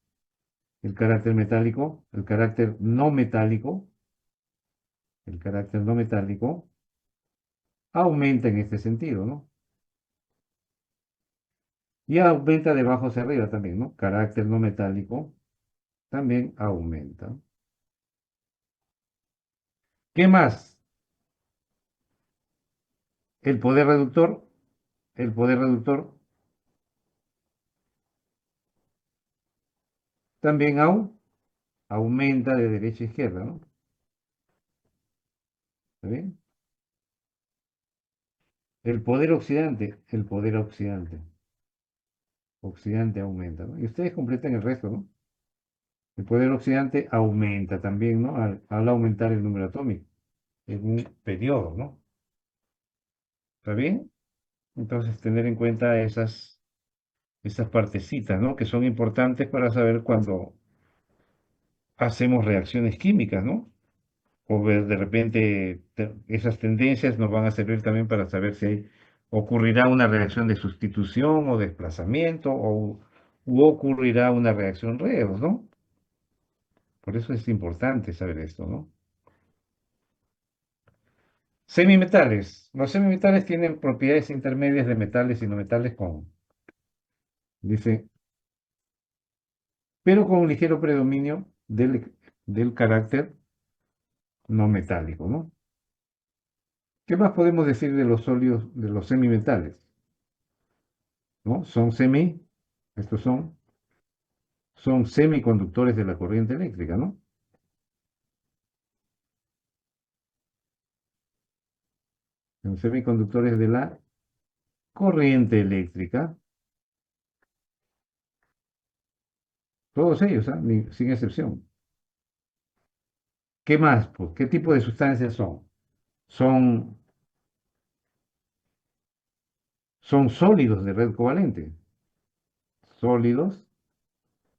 A: El carácter metálico, el carácter no metálico, aumenta en este sentido, ¿no? Y aumenta de abajo hacia arriba también, ¿no? Carácter no metálico también aumenta. ¿Qué más? El poder reductor también aumenta de derecha a izquierda, ¿no? ¿Está bien? El poder oxidante aumenta, ¿no? Y ustedes completan el resto, ¿no? El poder oxidante aumenta también, ¿no? Al aumentar el número atómico en un periodo, ¿no? ¿Está bien? Entonces, tener en cuenta esas partecitas, ¿no? Que son importantes para saber cuando hacemos reacciones químicas, ¿no? O ver de repente esas tendencias nos van a servir también para saber si ocurrirá una reacción de sustitución o desplazamiento u ocurrirá una reacción redox, ¿no? Por eso es importante saber esto, ¿no? Semimetales. Los semimetales tienen propiedades intermedias de metales y no metales dice, pero con un ligero predominio del carácter no metálico, ¿no? ¿Qué más podemos decir de los sólidos, de los semimetales? ¿No? Estos son semiconductores de la corriente eléctrica, ¿no? Son semiconductores de la corriente eléctrica. Todos ellos, ¿ah? Sin excepción. ¿Qué más? Pues, ¿qué tipo de sustancias son? Son sólidos de red covalente. Sólidos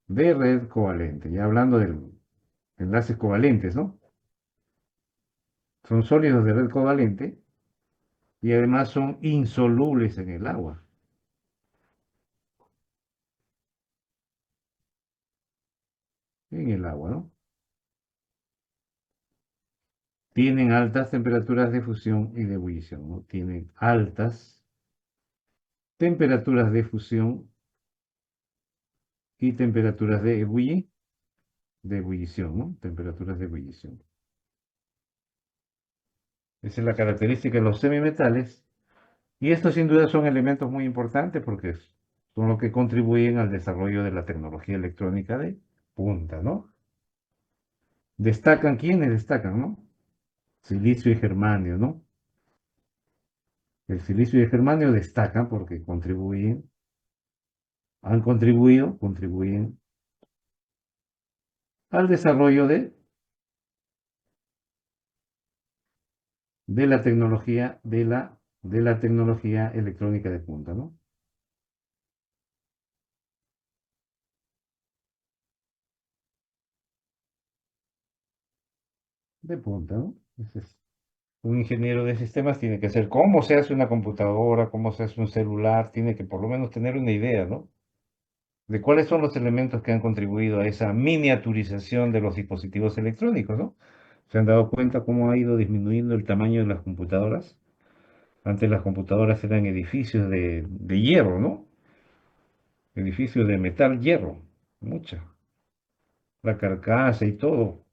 A: de red covalente. Ya hablando de enlaces covalentes, ¿no? Son sólidos de red covalente y además son insolubles en el agua. En el agua, ¿no? Tienen altas temperaturas de fusión y de ebullición, ¿no? Tienen altas temperaturas de fusión y temperaturas de ebullición, ¿no? Temperaturas de ebullición. Esa es la característica de los semimetales. Y estos sin duda son elementos muy importantes porque son los que contribuyen al desarrollo de la tecnología electrónica de punta, ¿no? Destacan, ¿quiénes destacan, no? Silicio y germanio, ¿no? El silicio y el germanio destacan porque contribuyen, contribuyen al desarrollo de la tecnología, de la tecnología electrónica de punta, ¿no? De punta, ¿no? Un ingeniero de sistemas tiene que ser cómo se hace una computadora, cómo se hace un celular, tiene que por lo menos tener una idea, ¿no? De cuáles son los elementos que han contribuido a esa miniaturización de los dispositivos electrónicos, ¿no? ¿Se han dado cuenta cómo ha ido disminuyendo el tamaño de las computadoras? Antes las computadoras eran edificios de hierro, ¿no? Edificios de metal, hierro, mucha. La carcasa y todo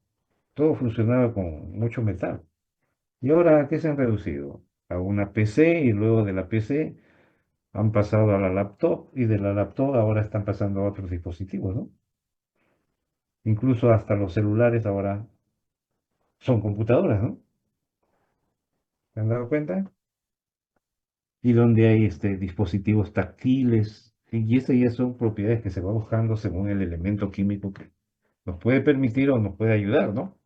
A: funcionaba con mucho metal. ¿Y ahora a qué se han reducido? A una PC y luego de la PC han pasado a la laptop y de la laptop ahora están pasando a otros dispositivos, ¿no? Incluso hasta los celulares ahora son computadoras, ¿no? ¿Se han dado cuenta? Y donde hay dispositivos táctiles, y esas ya son propiedades que se va buscando según el elemento químico que nos puede permitir o nos puede ayudar, ¿no?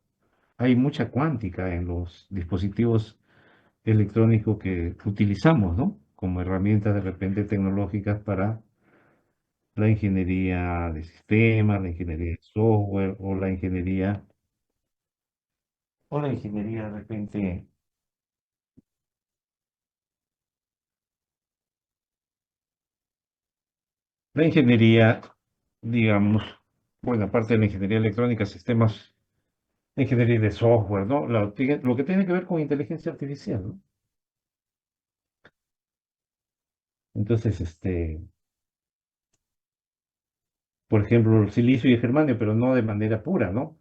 A: Hay mucha cuántica en los dispositivos electrónicos que utilizamos, ¿no? Como herramientas de repente tecnológicas para la ingeniería de sistemas, la ingeniería de software o la ingeniería de repente, la ingeniería, digamos, bueno, aparte de la ingeniería electrónica, sistemas, la ingeniería de software, ¿no? Lo que tiene que ver con inteligencia artificial, ¿no? Entonces, por ejemplo, el silicio y el germanio, pero no de manera pura, ¿no?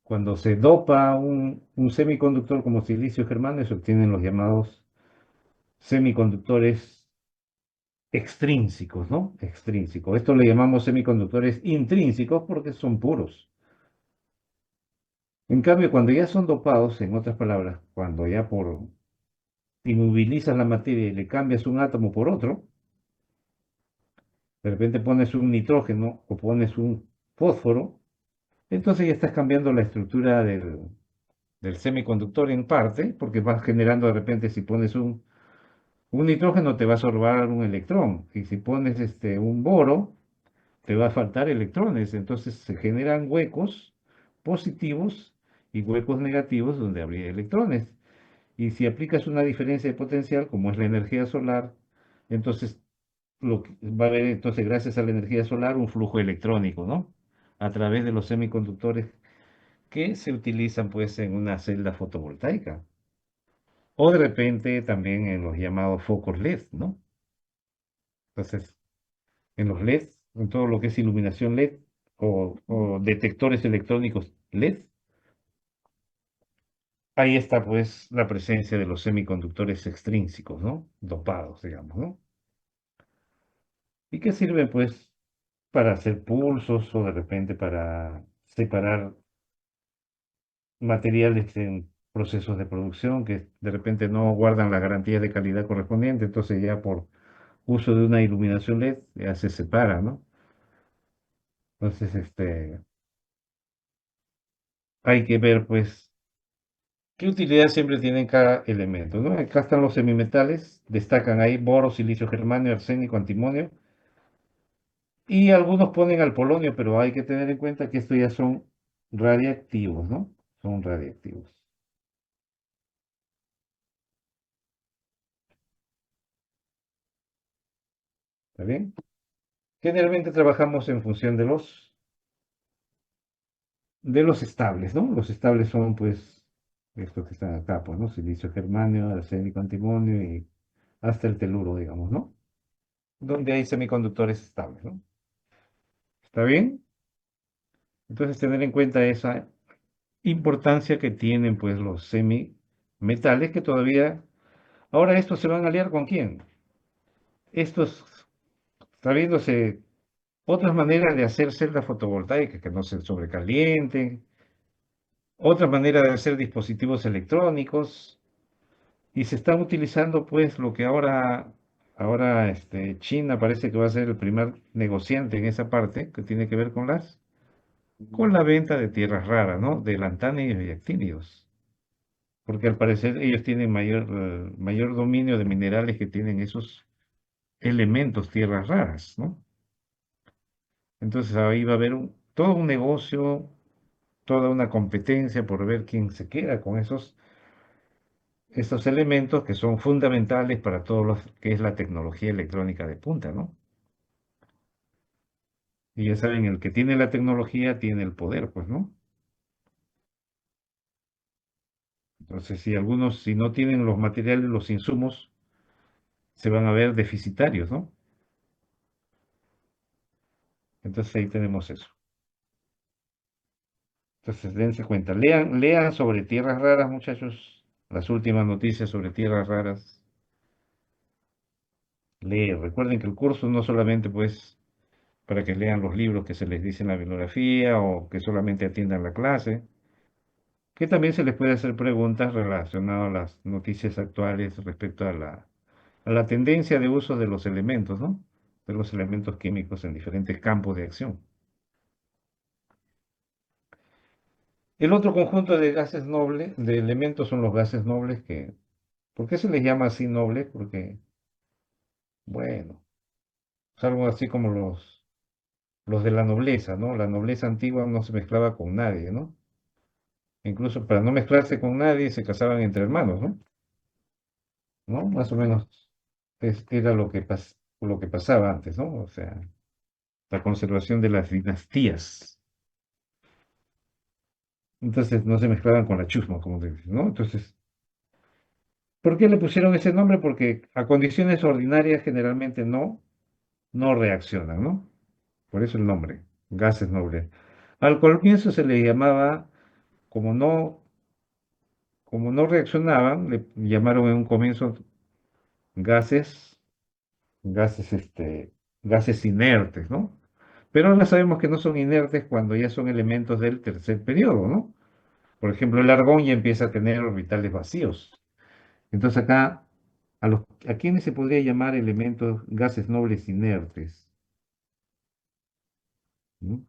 A: Cuando se dopa un semiconductor como silicio y germanio, se obtienen los llamados semiconductores extrínsecos, ¿no? Extrínsecos. Esto le llamamos semiconductores intrínsecos porque son puros. En cambio, cuando ya son dopados, en otras palabras, cuando ya por inmovilizas la materia y le cambias un átomo por otro, de repente pones un nitrógeno o pones un fósforo, entonces ya estás cambiando la estructura del semiconductor en parte, porque vas generando de repente, si pones un nitrógeno te va a sorbar un electrón, y si pones un boro, te va a faltar electrones, entonces se generan huecos positivos y huecos negativos donde habría electrones. Y si aplicas una diferencia de potencial, como es la energía solar, entonces va a haber entonces gracias a la energía solar un flujo electrónico, ¿no? A través de los semiconductores que se utilizan pues en una celda fotovoltaica. O de repente también en los llamados focos LED, ¿no? Entonces, en los LED, en todo lo que es iluminación LED o detectores electrónicos LED, ahí está pues la presencia de los semiconductores extrínsecos, ¿no? Dopados, digamos, ¿no? ¿Y qué sirve pues para hacer pulsos o de repente para separar materiales en procesos de producción que de repente no guardan la garantía de calidad correspondiente, entonces ya por uso de una iluminación LED ya se separa, ¿no? Entonces, hay que ver pues qué utilidad siempre tiene cada elemento, ¿no? Acá están los semimetales, destacan ahí boro, silicio, germanio, arsénico, antimonio, y algunos ponen al polonio, pero hay que tener en cuenta que estos ya son radiactivos, ¿no? Son radiactivos. ¿Está bien? Generalmente trabajamos en función de los estables, ¿no? Los estables son, pues, estos que están acá, pues, ¿no? Silicio germanio, arsénico antimonio y hasta el teluro, digamos, ¿no? Donde hay semiconductores estables, ¿no? ¿Está bien? Entonces, tener en cuenta esa importancia que tienen, pues, los semimetales que todavía... Ahora, ¿estos se van a aliar con quién? Estos, está viéndose otras maneras de hacer celdas fotovoltaicas que no se sobrecalienten, otra manera de hacer dispositivos electrónicos, y se está utilizando pues lo que ahora China parece que va a ser el primer negociante en esa parte que tiene que ver con la venta de tierras raras, ¿no? De lantánidos y actínidos. Porque al parecer ellos tienen mayor dominio de minerales que tienen esos elementos, tierras raras, ¿no? Entonces ahí va a haber todo un negocio, toda una competencia por ver quién se queda con esos elementos que son fundamentales para todo lo que es la tecnología electrónica de punta, ¿no? Y ya saben, el que tiene la tecnología tiene el poder, pues, ¿no? Entonces, si no tienen los materiales, los insumos, se van a ver deficitarios, ¿no? Entonces ahí tenemos eso. Entonces, dense cuenta, lean sobre tierras raras, muchachos, las últimas noticias sobre tierras raras. Leer, recuerden que el curso no solamente, pues, para que lean los libros que se les dice en la bibliografía o que solamente atiendan la clase, que también se les puede hacer preguntas relacionadas a las noticias actuales respecto a la tendencia de uso de los elementos, ¿no? De los elementos químicos en diferentes campos de acción. El otro conjunto de gases nobles, de elementos son los gases nobles que, ¿por qué se les llama así nobles? Porque, bueno, es algo así como los de la nobleza, ¿no? La nobleza antigua no se mezclaba con nadie, ¿no? Incluso para no mezclarse con nadie se casaban entre hermanos, ¿no? ¿No? Más o menos era lo que pasaba antes, ¿no? O sea, la conservación de las dinastías. Entonces no se mezclaban con la chusma, como te dices, ¿no? Entonces, ¿por qué le pusieron ese nombre? Porque a condiciones ordinarias generalmente no reaccionan, ¿no? Por eso el nombre, gases nobles. Al comienzo se le llamaba, como no reaccionaban, le llamaron en un comienzo gases, gases, gases inertes, ¿no? Pero ahora sabemos que no son inertes cuando ya son elementos del tercer periodo, ¿no? Por ejemplo, el argón ya empieza a tener orbitales vacíos. Entonces acá, ¿a quiénes se podría llamar elementos, gases nobles inertes? ¿Mm?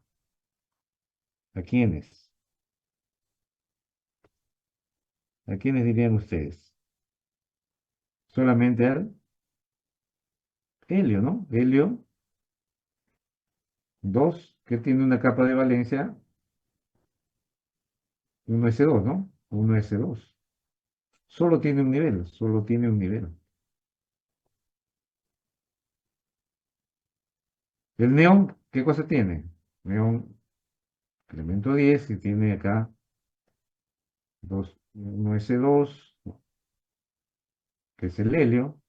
A: ¿A quiénes? ¿A quiénes dirían ustedes? Solamente al helio, ¿no? Helio 2, que tiene una capa de valencia 1s2, ¿no? 1s2. Solo tiene un nivel, solo tiene un nivel. El neón, ¿qué cosa tiene? Neón, elemento 10, y tiene acá 1s2, que es el helio,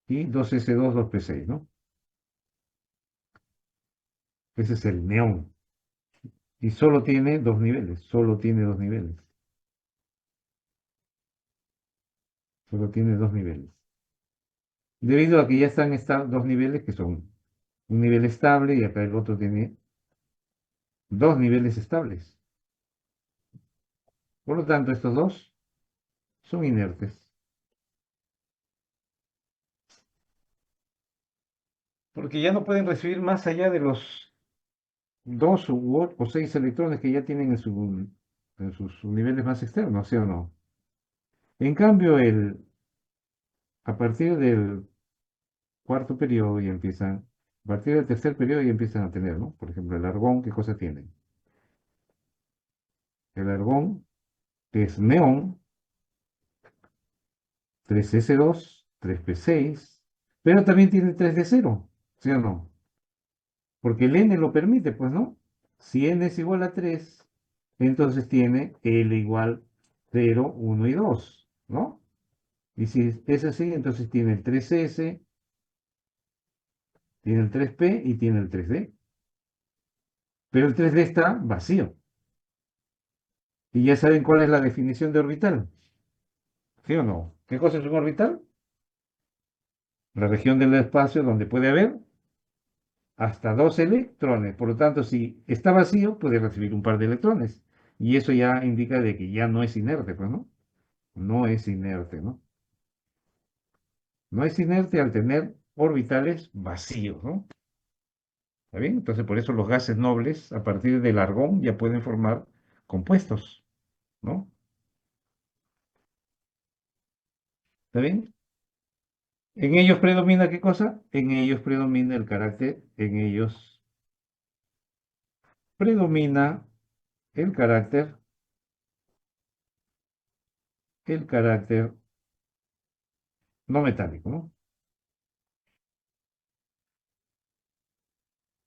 A: y 2s2, 2p6, ¿no? Ese es el neón. Y solo tiene dos niveles, solo tiene dos niveles. Solo tiene dos niveles. Debido a que ya están dos niveles que son un nivel estable y acá el otro tiene dos niveles estables. Por lo tanto, estos dos son inertes. Porque ya no pueden recibir más allá de los 2 o 6 electrones que ya tienen en sus niveles más externos, ¿sí o no? En cambio, a partir del cuarto periodo ya empiezan, a partir del tercer periodo ya empiezan a tener, ¿no? Por ejemplo, el argón, ¿qué cosa tiene? El argón, que es neón, 3s2, 3p6, Pero también tiene 3 de 0, ¿sí o no? Porque el n lo permite, pues, ¿no? Si n es igual a 3, entonces tiene L igual 0, 1 y 2, ¿no? Y si es así, entonces tiene el 3S, tiene el 3P y tiene el 3D. Pero el 3D está vacío. Y ya saben cuál es la definición de orbital. ¿Sí o no? ¿Qué cosa es un orbital? La región del espacio donde puede haber hasta 2 electrones. Por lo tanto, si está vacío, puede recibir un par de electrones. Y eso ya indica de que ya no es inerte, pues, ¿no? No es inerte, ¿no? No es inerte al tener orbitales vacíos, ¿no? ¿Está bien? Entonces, por eso los gases nobles, a partir del argón, ya pueden formar compuestos, ¿no? ¿Está bien? En ellos predomina, ¿qué cosa? En ellos predomina el carácter, en ellos predomina el carácter no metálico, ¿no?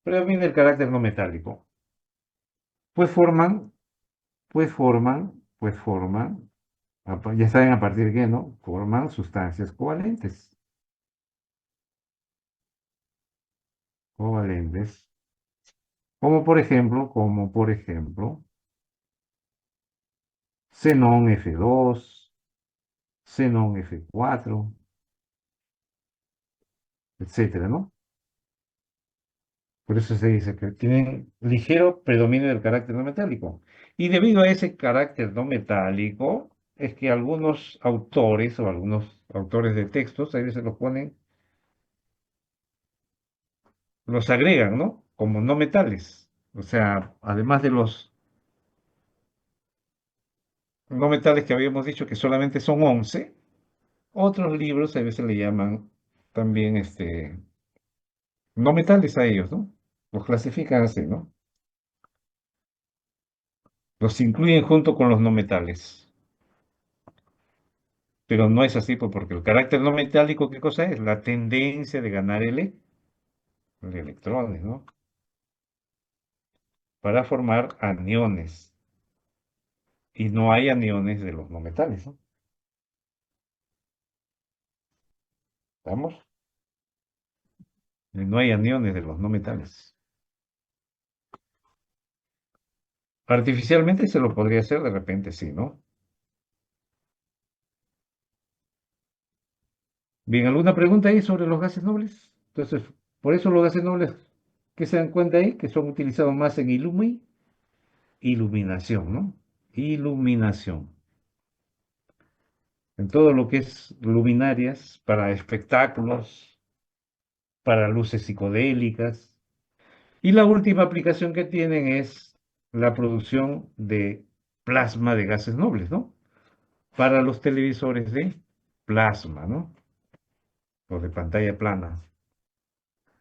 A: Predomina el carácter no metálico. Pues forman, pues forman, ya saben a partir de qué, ¿no? Forman sustancias covalentes. Covalentes. Como por ejemplo, xenón F2, xenón F4, etcétera, ¿no? Por eso se dice que tienen ligero predominio del carácter no metálico. Y debido a ese carácter no metálico, es que algunos autores o algunos autores de textos, a veces los ponen, los agregan, ¿no? Como no metales. O sea, además de los no metales que habíamos dicho que solamente son 11, otros libros a veces le llaman también no metales a ellos, ¿no? Los clasifican así, ¿no? Los incluyen junto con los no metales. Pero no es así, pues, porque el carácter no metálico, ¿qué cosa es? La tendencia de ganar electrones, ¿no? Para formar aniones. Y no hay aniones de los no metales, ¿no? ¿Estamos? Y no hay aniones de los no metales. Artificialmente se lo podría hacer, de repente sí, ¿no? Bien, ¿alguna pregunta ahí sobre los gases nobles? Entonces, por eso los gases nobles, ¿qué se dan cuenta ahí? Que son utilizados más en iluminación, ¿no? Iluminación. En todo lo que es luminarias para espectáculos, para luces psicodélicas. Y la última aplicación que tienen es la producción de plasma de gases nobles, ¿no? Para los televisores de plasma, ¿no? Los de pantalla plana.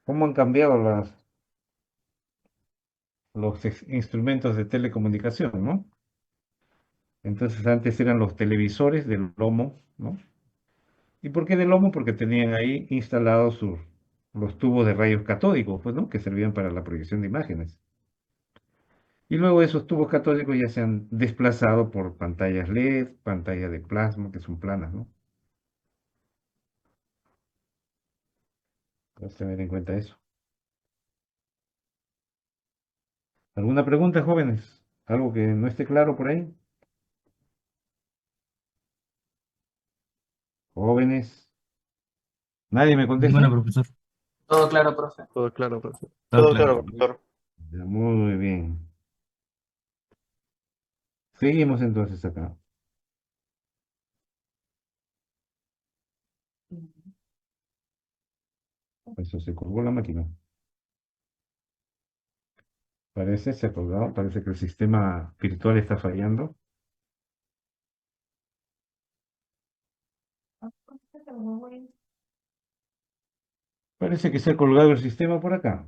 A: ¿Cómo han cambiado los instrumentos de telecomunicación, ¿no? Entonces antes eran los televisores del lomo, ¿no? ¿Y por qué del lomo? Porque tenían ahí instalados los tubos de rayos catódicos, pues, ¿no? Que servían para la proyección de imágenes. Y luego esos tubos catódicos ya se han desplazado por pantallas LED, pantallas de plasma, que son planas, ¿no? Debes tener en cuenta eso. ¿Alguna pregunta, jóvenes? ¿Algo que no esté claro por ahí? Jóvenes. ¿Nadie me contesta?
F: Ninguna, profesor.
G: Todo claro, profe.
M: Todo claro, profesor.
H: Todo claro, profesor.
A: Ya, muy bien. Seguimos entonces acá. Eso se colgó la máquina. Se ha colgado, parece que el sistema virtual está fallando. Parece que se ha colgado el sistema por acá.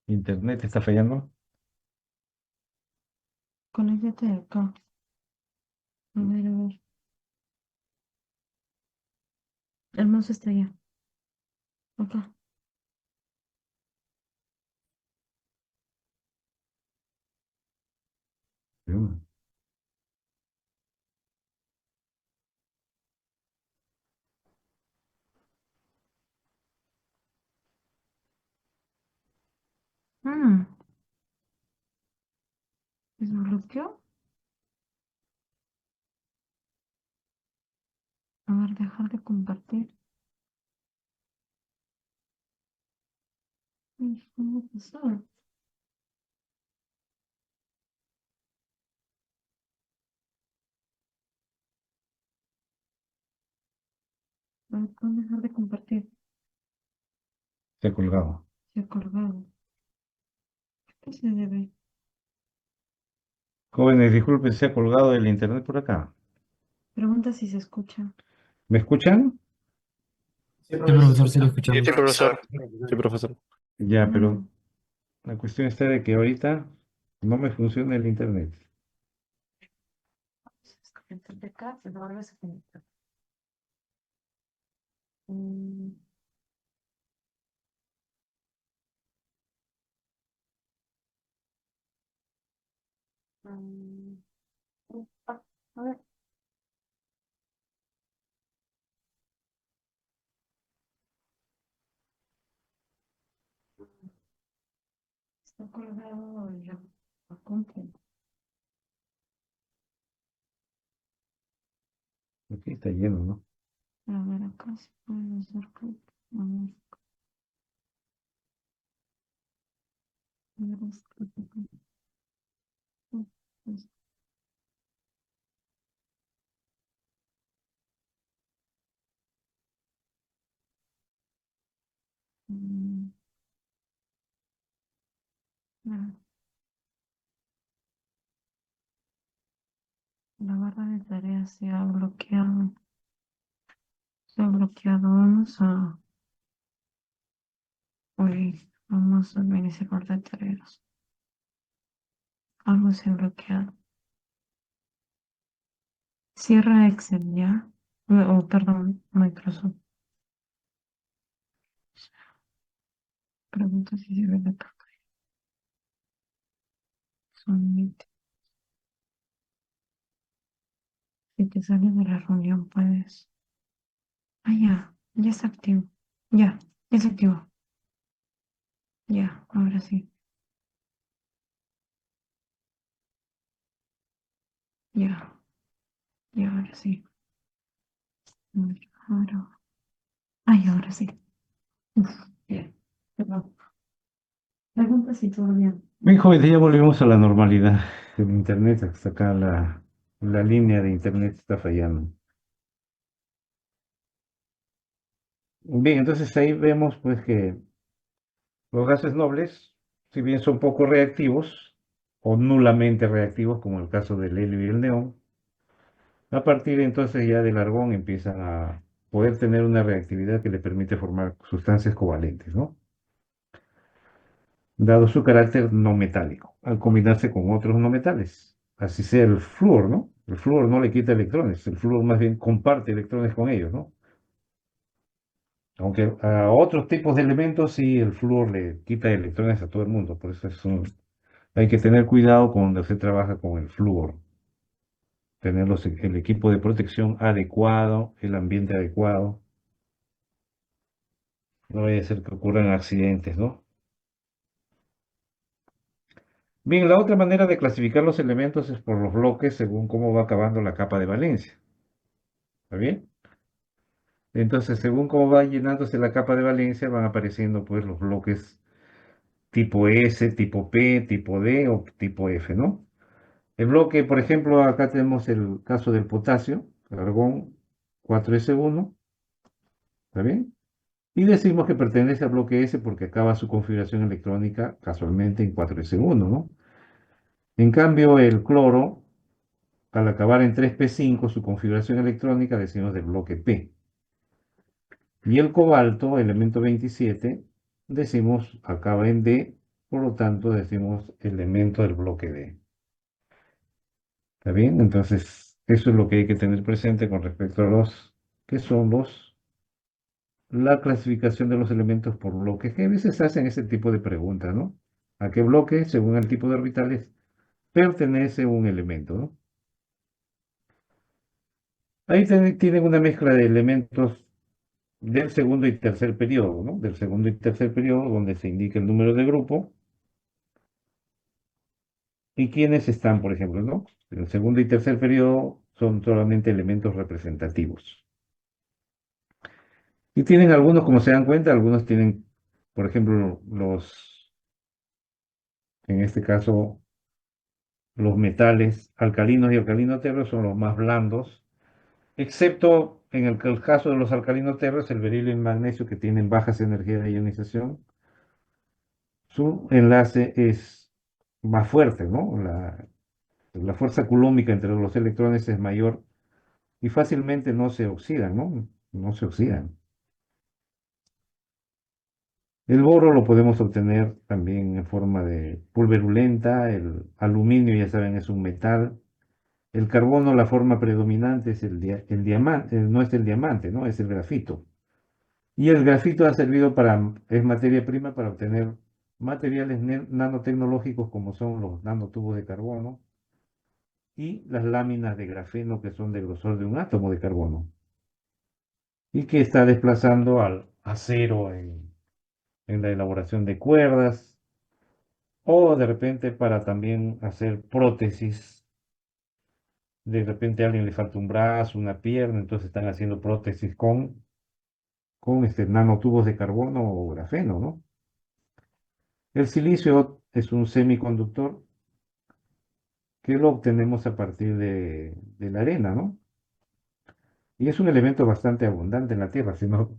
A: Internet está fallando.
B: Conéctate acá. A ver, a ver. El mouse está allá. Acá. Mm, ¿se bloqueó? A ver, dejar de compartir. Ay, ¿cómo pasó? A ver, ¿cómo dejar de compartir?
A: Se ha colgado.
B: Se ha colgado. ¿Qué se debe?
A: Jóvenes, disculpen, se ha colgado el internet por acá.
B: Pregunta si se escucha.
A: ¿Me escuchan?
F: Sí, profesor, sí lo
H: Sí,
F: escuchamos.
H: profesor.
M: Sí, profesor.
A: Ya, pero
B: Mm,
A: la cuestión está de que ahorita no me funciona el internet.
B: de acá, se vuelve a conectar. Mm, mm, a ver. Está colgado ya. A completo.
A: Aquí está lleno, ¿no?
B: A ver, acá se puede hacer clic. A ver, a ver, pues, mm, ah, la barra de tareas se ha bloqueado. Se ha bloqueado. Vamos a administrar de tareas. Algo se ha bloqueado. Cierra Excel ya. Oh, perdón, Microsoft. Pregunta si sirve de pantalla. Submit. Si te sales de la reunión puedes. Ah, ya está activo. Ya se activó. Ya, ahora sí. Ya, ahora sí. Ahora. Ay, ahora sí. Uf, bien. Perdón. Pregunta si todo bien.
A: Bien, jóvenes, ya volvimos a la normalidad. El internet, hasta acá la línea de internet está fallando. Bien, entonces ahí vemos pues que los gases nobles, si bien son poco reactivos o nulamente reactivos, como el caso del helio y el neón, a partir entonces ya del argón empiezan a poder tener una reactividad que le permite formar sustancias covalentes, ¿no? Dado su carácter no metálico, al combinarse con otros no metales. Así sea el flúor, ¿no? El flúor no le quita electrones, el flúor más bien comparte electrones con ellos, ¿no? Aunque a otros tipos de elementos sí el flúor le quita electrones a todo el mundo, por eso hay que tener cuidado cuando se trabaja con el flúor, tener el equipo de protección adecuado, el ambiente adecuado, no vaya a ser que ocurran accidentes, ¿no? Bien, la otra manera de clasificar los elementos es por los bloques según cómo va acabando la capa de valencia. ¿Está bien? Entonces, según cómo va llenándose la capa de valencia, van apareciendo pues los bloques tipo S, tipo P, tipo D o tipo F, ¿no? El bloque, por ejemplo, acá tenemos el caso del potasio, argón 4S1, ¿está bien? Y decimos que pertenece al bloque S porque acaba su configuración electrónica casualmente en 4S1, ¿no? En cambio, el cloro, al acabar en 3P5, su configuración electrónica decimos del bloque P. Y el cobalto, elemento 27, decimos acaba en D, por lo tanto decimos elemento del bloque D. ¿Está bien? Entonces, Eso es lo que hay que tener presente con respecto a ¿qué son la clasificación de los elementos por bloques? Que a veces hacen ese tipo de preguntas, ¿no? ¿A qué bloque, según el tipo de orbitales, pertenece un elemento, ¿no? Ahí tienen una mezcla de elementos del segundo y tercer periodo, ¿no? Del segundo y tercer periodo, donde se indica el número de grupo y quiénes están, por ejemplo, ¿no? El segundo y tercer periodo son solamente elementos representativos. Y tienen algunos, como se dan cuenta, algunos tienen, por ejemplo, en este caso, los metales alcalinos y alcalinoterros son los más blandos, excepto en el caso de los alcalinoterros, el berilio y el magnesio, que tienen bajas energías de ionización, su enlace es más fuerte, ¿no? La fuerza coulombica entre los electrones es mayor y fácilmente no se oxidan, ¿no? No se oxidan. El boro lo podemos obtener también en forma de pulverulenta, el aluminio, ya saben, es un metal. El carbono, la forma predominante es el diamante, no es el diamante, ¿no? Es el grafito. Y el grafito ha servido es materia prima para obtener materiales nanotecnológicos como son los nanotubos de carbono y las láminas de grafeno que son del grosor de un átomo de carbono y que está desplazando al acero en la elaboración de cuerdas o de repente para también hacer prótesis. De repente a alguien le falta un brazo, una pierna, entonces están haciendo prótesis con nanotubos de carbono o grafeno, ¿no? El silicio es un semiconductor que lo obtenemos a partir de la arena, ¿no? Y es un elemento bastante abundante en la Tierra. Si no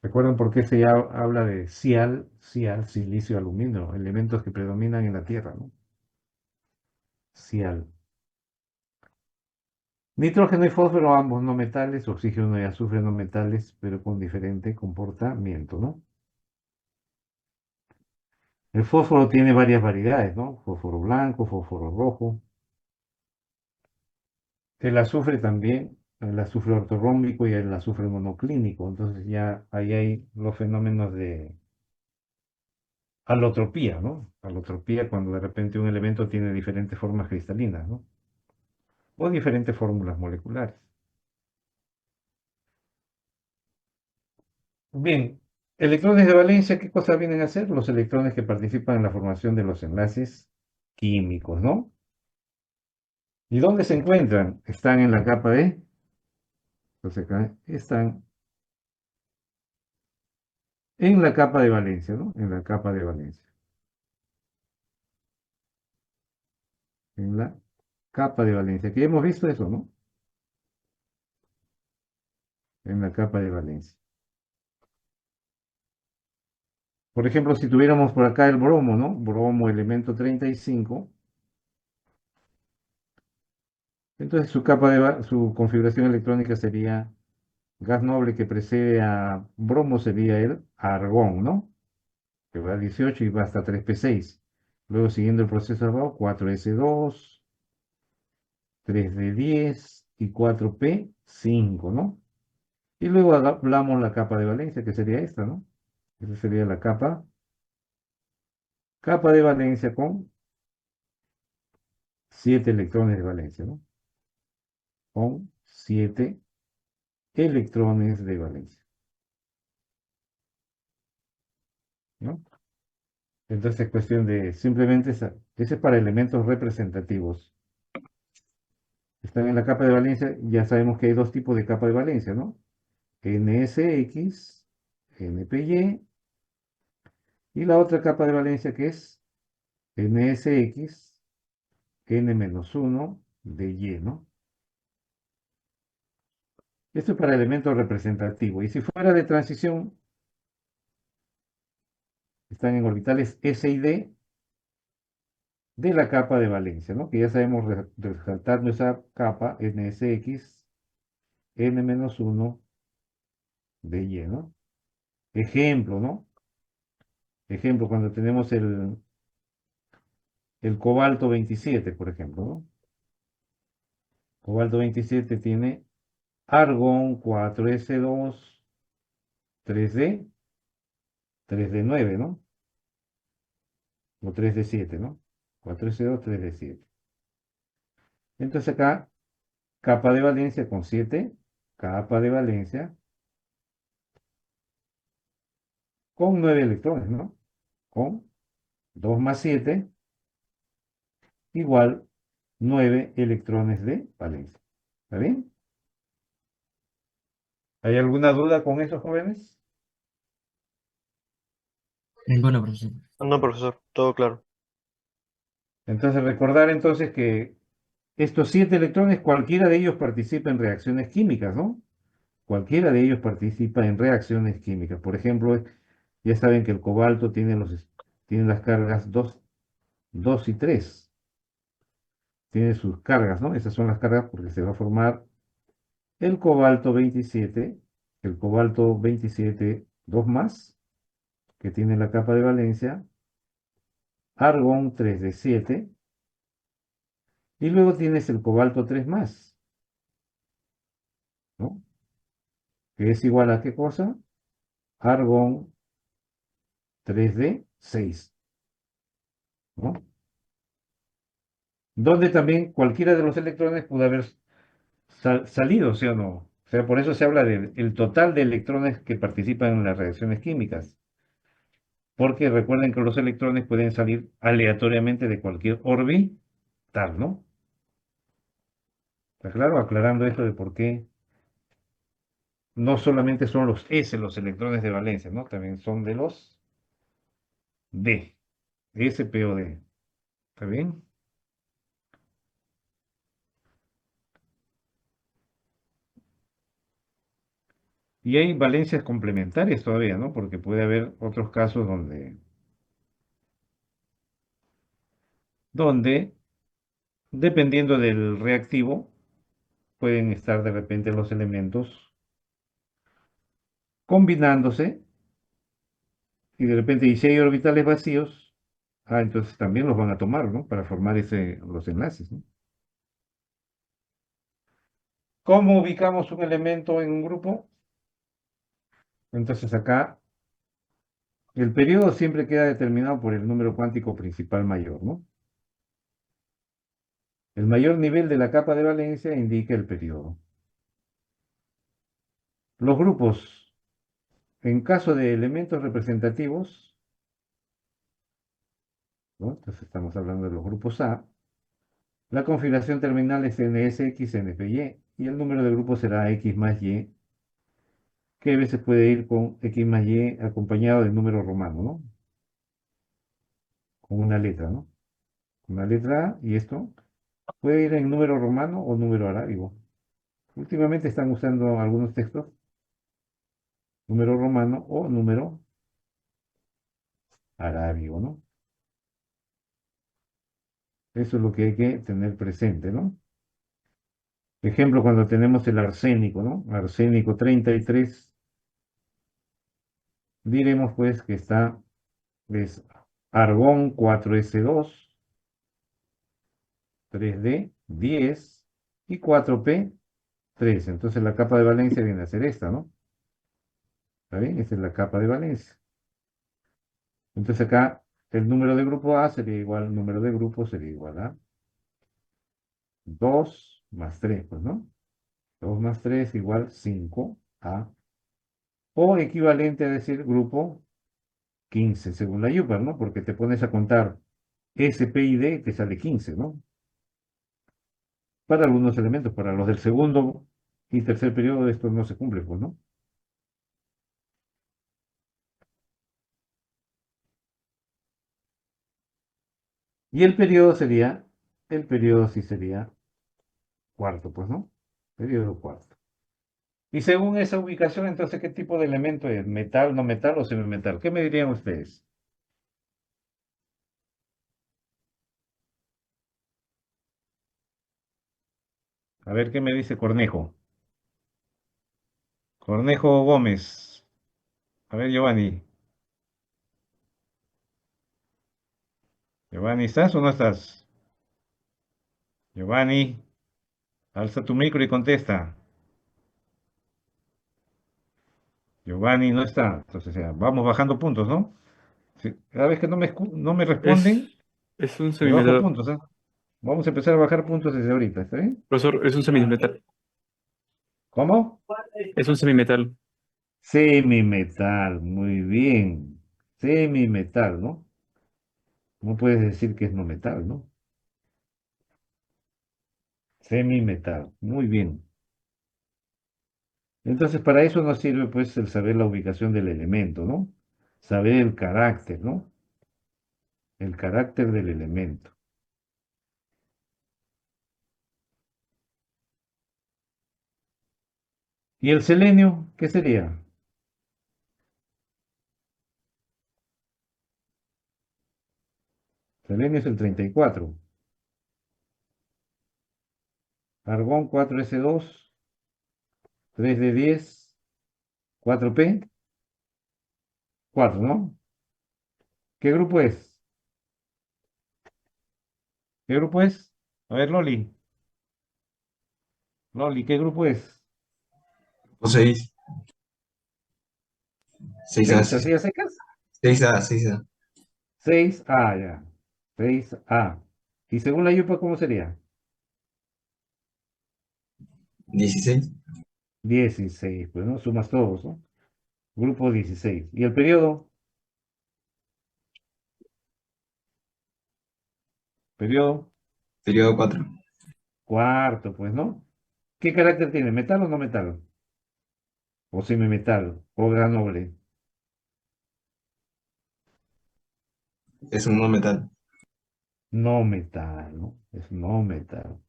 A: recuerdan por qué habla de silicio, aluminio, elementos que predominan en la Tierra, ¿no? Cial. Nitrógeno y fósforo, ambos no metales, oxígeno y azufre no metales, pero con diferente comportamiento, ¿no? El fósforo tiene varias variedades, ¿no? Fósforo blanco, fósforo rojo. El azufre también, el azufre ortorrómbico y el azufre monoclínico. Entonces ya ahí hay los fenómenos de alotropía, ¿no? Alotropía cuando de repente un elemento tiene diferentes formas cristalinas, ¿no? O diferentes fórmulas moleculares. Bien, electrones de valencia, ¿qué cosas vienen a hacer? Los electrones que participan en la formación de los enlaces químicos, ¿no? ¿Y dónde se encuentran? Están en la capa de... Entonces acá están en la capa de valencia, ¿no? En la capa de valencia. En la capa de valencia. Aquí hemos visto eso, ¿no? En la capa de valencia. Por ejemplo, si tuviéramos por acá el bromo, ¿no? Bromo, elemento 35. Entonces su configuración electrónica sería gas noble que precede a bromo sería el argón, ¿no? Que va a 18 y va hasta 3p6. Luego, siguiendo el proceso abajo, 4s2, 3d10 y 4p5, ¿no? Y luego hablamos la capa de valencia, que sería esta, ¿no? Esa sería la capa de valencia con 7 electrones de valencia, ¿no? Con 7 electrones de valencia, ¿no? Entonces es cuestión de simplemente, ese es para elementos representativos. Están en la capa de valencia, ya sabemos que hay dos tipos de capa de valencia, ¿no? NSX, NPY, y la otra capa de valencia que es NSX, N-1 de Y, ¿no? Esto es para elementos representativos. Y si fuera de transición, están en orbitales S y D de la capa de valencia, ¿no? Que ya sabemos resaltando esa capa NSX, N-1 de Y, ¿no? Ejemplo, ¿no? Ejemplo, cuando tenemos el cobalto 27, por ejemplo, ¿no? Cobalto 27 tiene argón 4s2, 3d, 3d9, ¿no? O 3d7, ¿no? 4s2, 3d7. Entonces acá, capa de valencia con 7, capa de valencia con 9 electrones, ¿no? Con 2 más 7 igual 9 electrones de valencia. ¿Está bien? ¿Hay alguna duda con eso, jóvenes?
F: Ninguna, profesor.
H: No, profesor, todo claro.
A: Entonces recordar entonces que estos 7 electrones, cualquiera de ellos participa en reacciones químicas, ¿no? Cualquiera de ellos participa en reacciones químicas. Por ejemplo, ya saben que el cobalto tiene las cargas 2 y 3. Tiene sus cargas, ¿no? Esas son las cargas porque se va a formar el cobalto 27, el cobalto 27 2 más, que tiene la capa de valencia, argón 3 de 7, y luego tienes el cobalto 3 más, ¿no? Que es igual a ¿qué cosa? Argón 3 de 6, ¿no? Donde también cualquiera de los electrones pudo haber salido, ¿sí o no? O sea, por eso se habla del total de electrones que participan en las reacciones químicas. Porque recuerden que los electrones pueden salir aleatoriamente de cualquier orbital, ¿no? ¿Está claro? Aclarando esto de por qué no solamente son los S los electrones de valencia, ¿no? También son de los D, S, P o D. ¿Está bien? Y hay valencias complementarias todavía, ¿no? Porque puede haber otros casos donde dependiendo del reactivo, pueden estar de repente los elementos combinándose y de repente, y si hay orbitales vacíos, entonces también los van a tomar, ¿no? Para formar los enlaces, ¿no? ¿Cómo ubicamos un elemento en un grupo? Entonces acá el periodo siempre queda determinado por el número cuántico principal mayor, ¿no? El mayor nivel de la capa de valencia indica el periodo. Los grupos, en caso de elementos representativos, ¿no? Entonces estamos hablando de los grupos A, la configuración terminal es NSX, NPY, y el número de grupos será X más Y, que a veces puede ir con X más Y acompañado del número romano, ¿no? Con una letra, ¿no? Una letra A, y esto puede ir en número romano o número arábigo. Últimamente están usando algunos textos, número romano o número arábigo, ¿no? Eso es lo que hay que tener presente, ¿no? Ejemplo, cuando tenemos el arsénico, ¿no? Arsénico 33, diremos pues que es argón 4s2, 3d, 10 y 4p, 3. Entonces la capa de valencia viene a ser esta, ¿no? ¿Está bien? Esta es la capa de valencia. Entonces acá el número de grupo A sería igual, el número de grupo sería igual a 2 más 3, pues, ¿no? 2 más 3 igual 5A. O equivalente a decir grupo 15, según la UPAR, ¿no? Porque te pones a contar S, P y D, te sale 15, ¿no? Para algunos elementos, para los del segundo y tercer periodo, esto no se cumple, pues, ¿no? Y el periodo sí sería cuarto, pues, ¿no? Periodo cuarto. Y según esa ubicación, entonces, ¿qué tipo de elemento es? ¿Metal, no metal o semimetal? ¿Qué me dirían ustedes? A ver, ¿qué me dice Cornejo? Cornejo Gómez. A ver, Giovanni. Giovanni, ¿estás o no estás? Giovanni. Alza tu micro y contesta. Giovanni no está. Entonces, ya, vamos bajando puntos, ¿no? Cada vez que no me responden,
G: Es un
A: le bajo
G: semimetal.
A: puntos, ¿ah? Vamos a empezar a bajar puntos desde ahorita, ¿está bien?
G: Profesor, es un semimetal.
A: ¿Cómo?
G: Es un semimetal.
A: Semimetal, muy bien. Semimetal, ¿no? No puedes decir que es no metal, ¿no? Semimetal, muy bien. Entonces, para eso nos sirve, pues, el saber la ubicación del elemento, ¿no? Saber el carácter, ¿no? El carácter del elemento. ¿Y el selenio? ¿Qué sería? Selenio es el 34. Argón 4s2, 3d10, 4p, 4, ¿no? ¿Qué grupo es? ¿Qué grupo es? A ver, Loli. Loli, ¿qué grupo es?
E: O 6. 6A,
A: 6, así a secas.
E: 6A, 6A.
A: 6A, ya. 6A. Y según la yupa, ¿cómo sería?
E: 16.
A: 16, pues, ¿no? Sumas todos, ¿no? Grupo 16. ¿Y el periodo? Periodo
E: Periodo 4.
A: cuarto, pues, ¿no? ¿Qué carácter tiene? ¿Metal o no metal? ¿O semimetal? ¿O gran noble?
E: Es un no metal.
A: No metal, ¿no? Es no metal.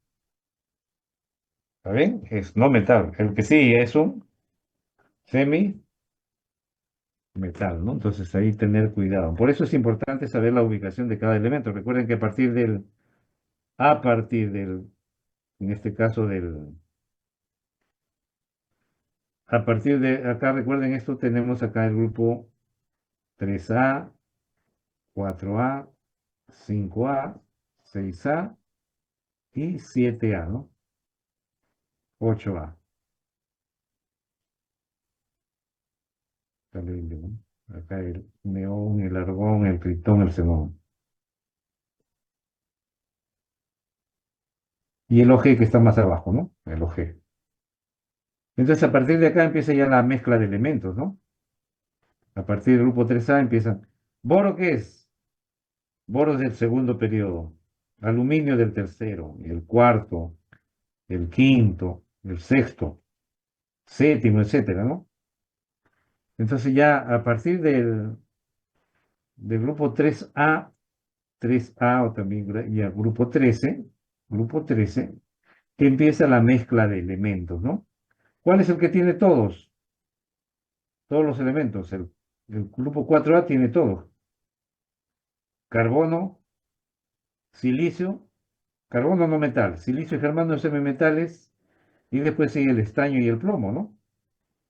A: ¿Está bien? Es no metal. El que sí es un semimetal, ¿no? Entonces ahí tener cuidado. Por eso es importante saber la ubicación de cada elemento. Recuerden que a partir del, en este caso a partir de acá, recuerden esto, tenemos acá el grupo 3A, 4A, 5A, 6A y 7A, ¿no? 8A. Acá ¿no? Acá el neón, el argón, el criptón, el xenón. Y el OG que está más abajo, ¿no? El OG. Entonces, a partir de acá empieza ya la mezcla de elementos, ¿no? A partir del grupo 3A empiezan. ¿Boro qué es? Boro es del segundo periodo. Aluminio del tercero. El cuarto, el quinto, el sexto, séptimo, etcétera, ¿no? Entonces ya a partir del grupo 3A, 3A o también ya grupo 13, que empieza la mezcla de elementos, ¿no? ¿Cuál es el que tiene todos? Todos los elementos. El grupo 4A tiene todos. Carbono, silicio, carbono no metal, silicio y germano semimetales, y después sigue el estaño y el plomo, ¿no?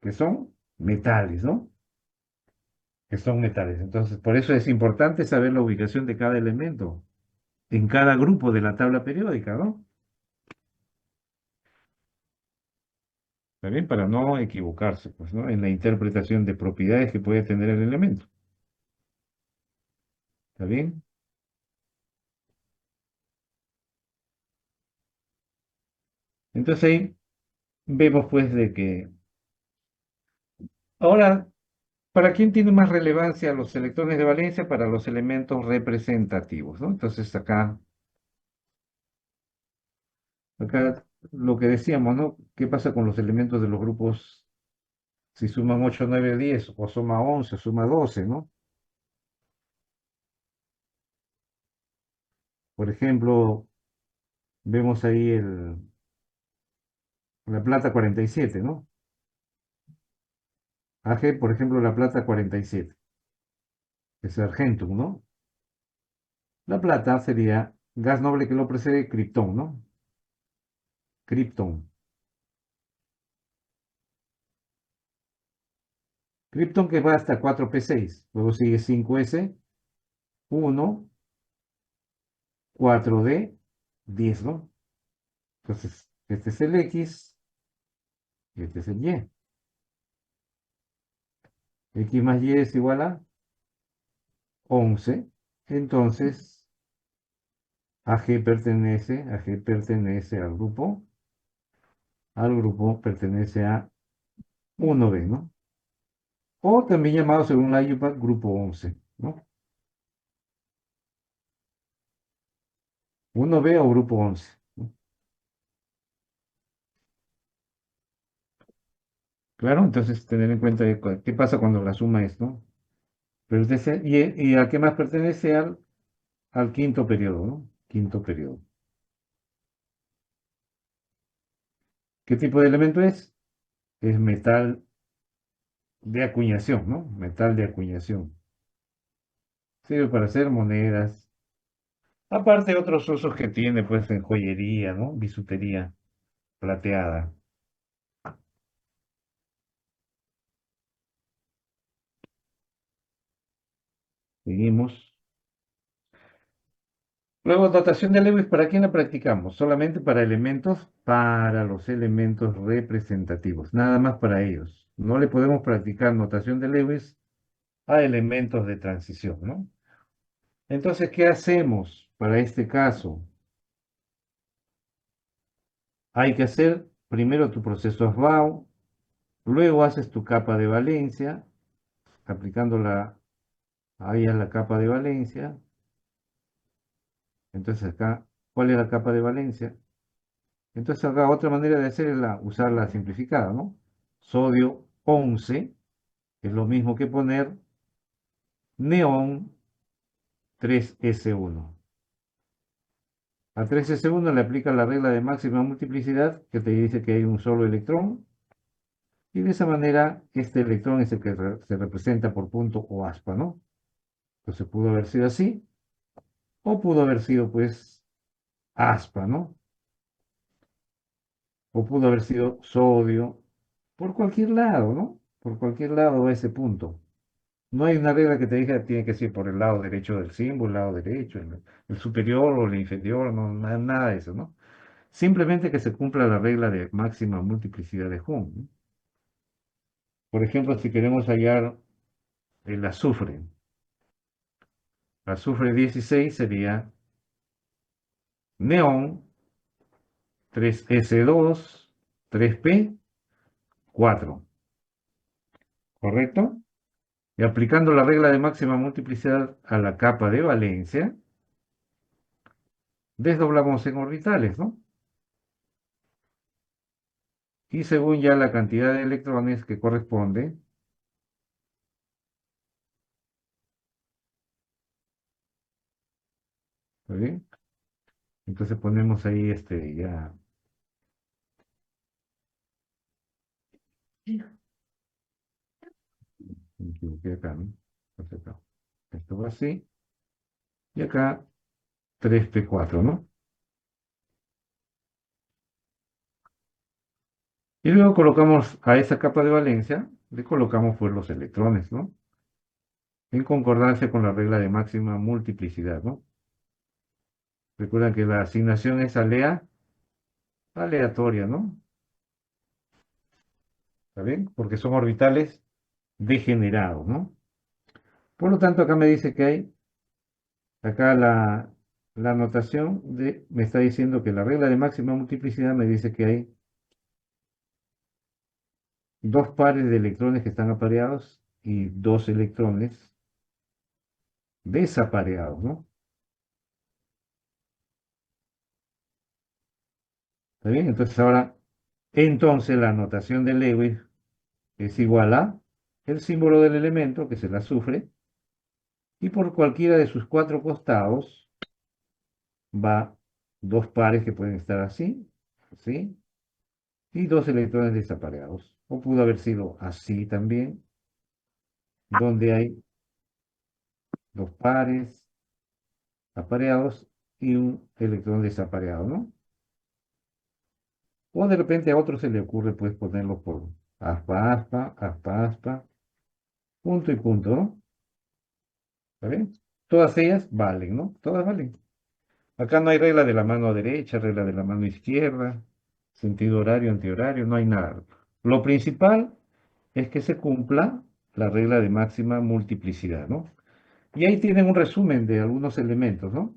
A: Que son metales, ¿no? Que son metales. Entonces, por eso es importante saber la ubicación de cada elemento en cada grupo de la tabla periódica, ¿no? También para no equivocarse, pues, ¿no? En la interpretación de propiedades que puede tener el elemento. ¿Está bien? Entonces ahí vemos pues de que ahora, ¿para quién tiene más relevancia los electrones de valencia? Para los elementos representativos, ¿no? Entonces acá lo que decíamos, ¿no? ¿Qué pasa con los elementos de los grupos si suman 8, 9, 10 o suma 11, suma 12, ¿no? Por ejemplo, vemos ahí la plata 47, ¿no? AG, por ejemplo, la plata 47, es argentum, ¿no? La plata sería gas noble que lo precede, criptón, ¿no? Criptón. Krypton que va hasta 4p6, luego sigue 5s, 1, 4d, 10, ¿no? Entonces, Este es el X y este es el Y. X más Y es igual a 11. Entonces, AG pertenece al grupo pertenece a 1B, ¿no? O también llamado según la IUPAC grupo 11, ¿no? 1B o grupo 11, ¿no? Claro, entonces tener en cuenta qué pasa cuando la suma es, ¿no? ¿Y a qué más pertenece? Al quinto periodo, ¿no? Quinto periodo. ¿Qué tipo de elemento es? Es metal de acuñación, ¿no? Metal de acuñación. Sirve para hacer monedas. Aparte otros usos que tiene, pues, en joyería, ¿no? Bisutería plateada. Seguimos. Luego, dotación de Lewis, ¿para quién la practicamos? Solamente para los elementos representativos, nada más para ellos. No le podemos practicar notación de Lewis a elementos de transición, ¿no? Entonces, ¿qué hacemos para este caso? Hay que hacer primero tu proceso Aufbau, luego haces tu capa de valencia, aplicándola ahí a la capa de valencia. Entonces acá, ¿cuál es la capa de valencia? Entonces acá otra manera de hacerla, usar la simplificada, ¿no? Sodio 11, es lo mismo que poner neón 3S1. A 3S1 le aplica la regla de máxima multiplicidad que te dice que hay un solo electrón. Y de esa manera, este electrón es el que se representa por punto o aspa, ¿no? Entonces pudo haber sido así, o pudo haber sido, pues, aspa, ¿no? O pudo haber sido sodio, por cualquier lado, ¿no? Por cualquier lado a ese punto. No hay una regla que te diga tiene que ser por el lado derecho del símbolo, el lado derecho, el superior o el inferior, no, nada de eso, ¿no? Simplemente que se cumpla la regla de máxima multiplicidad de Hund, ¿no? Por ejemplo, si queremos hallar el azufre, azufre 16 sería neón 3S2 3P4, ¿correcto? Y aplicando la regla de máxima multiplicidad a la capa de valencia, desdoblamos en orbitales, ¿no? Y según ya la cantidad de electrones que corresponde, ¿está bien? Entonces ponemos ahí ya. Me equivoqué acá, ¿no? Entonces acá. Esto va así. Y acá 3P4, ¿no? Y luego colocamos a esa capa de valencia, le colocamos pues los electrones, ¿no? En concordancia con la regla de máxima multiplicidad, ¿no? Recuerdan que la asignación es aleatoria, ¿no? ¿Está bien? Porque son orbitales degenerados, ¿no? Por lo tanto, acá me dice que hay, acá la notación me está diciendo que la regla de máxima multiplicidad me dice que hay dos pares de electrones que están apareados y dos electrones desapareados, ¿no? ¿Está bien? Entonces la notación de Lewis es igual a el símbolo del elemento, que es el azufre, y por cualquiera de sus cuatro costados va dos pares que pueden estar así, ¿sí? Y dos electrones desapareados. O pudo haber sido así también, donde hay dos pares apareados y un electrón desapareado, ¿no? O de repente a otro se le ocurre pues ponerlos por aspa, aspa, aspa, aspa, punto y punto, ¿no? ¿Está bien? Todas ellas valen, ¿no? Todas valen. Acá no hay regla de la mano derecha, regla de la mano izquierda. Sentido horario, antihorario, no hay nada. Lo principal es que se cumpla la regla de máxima multiplicidad, ¿no? Y ahí tienen un resumen de algunos elementos, ¿no?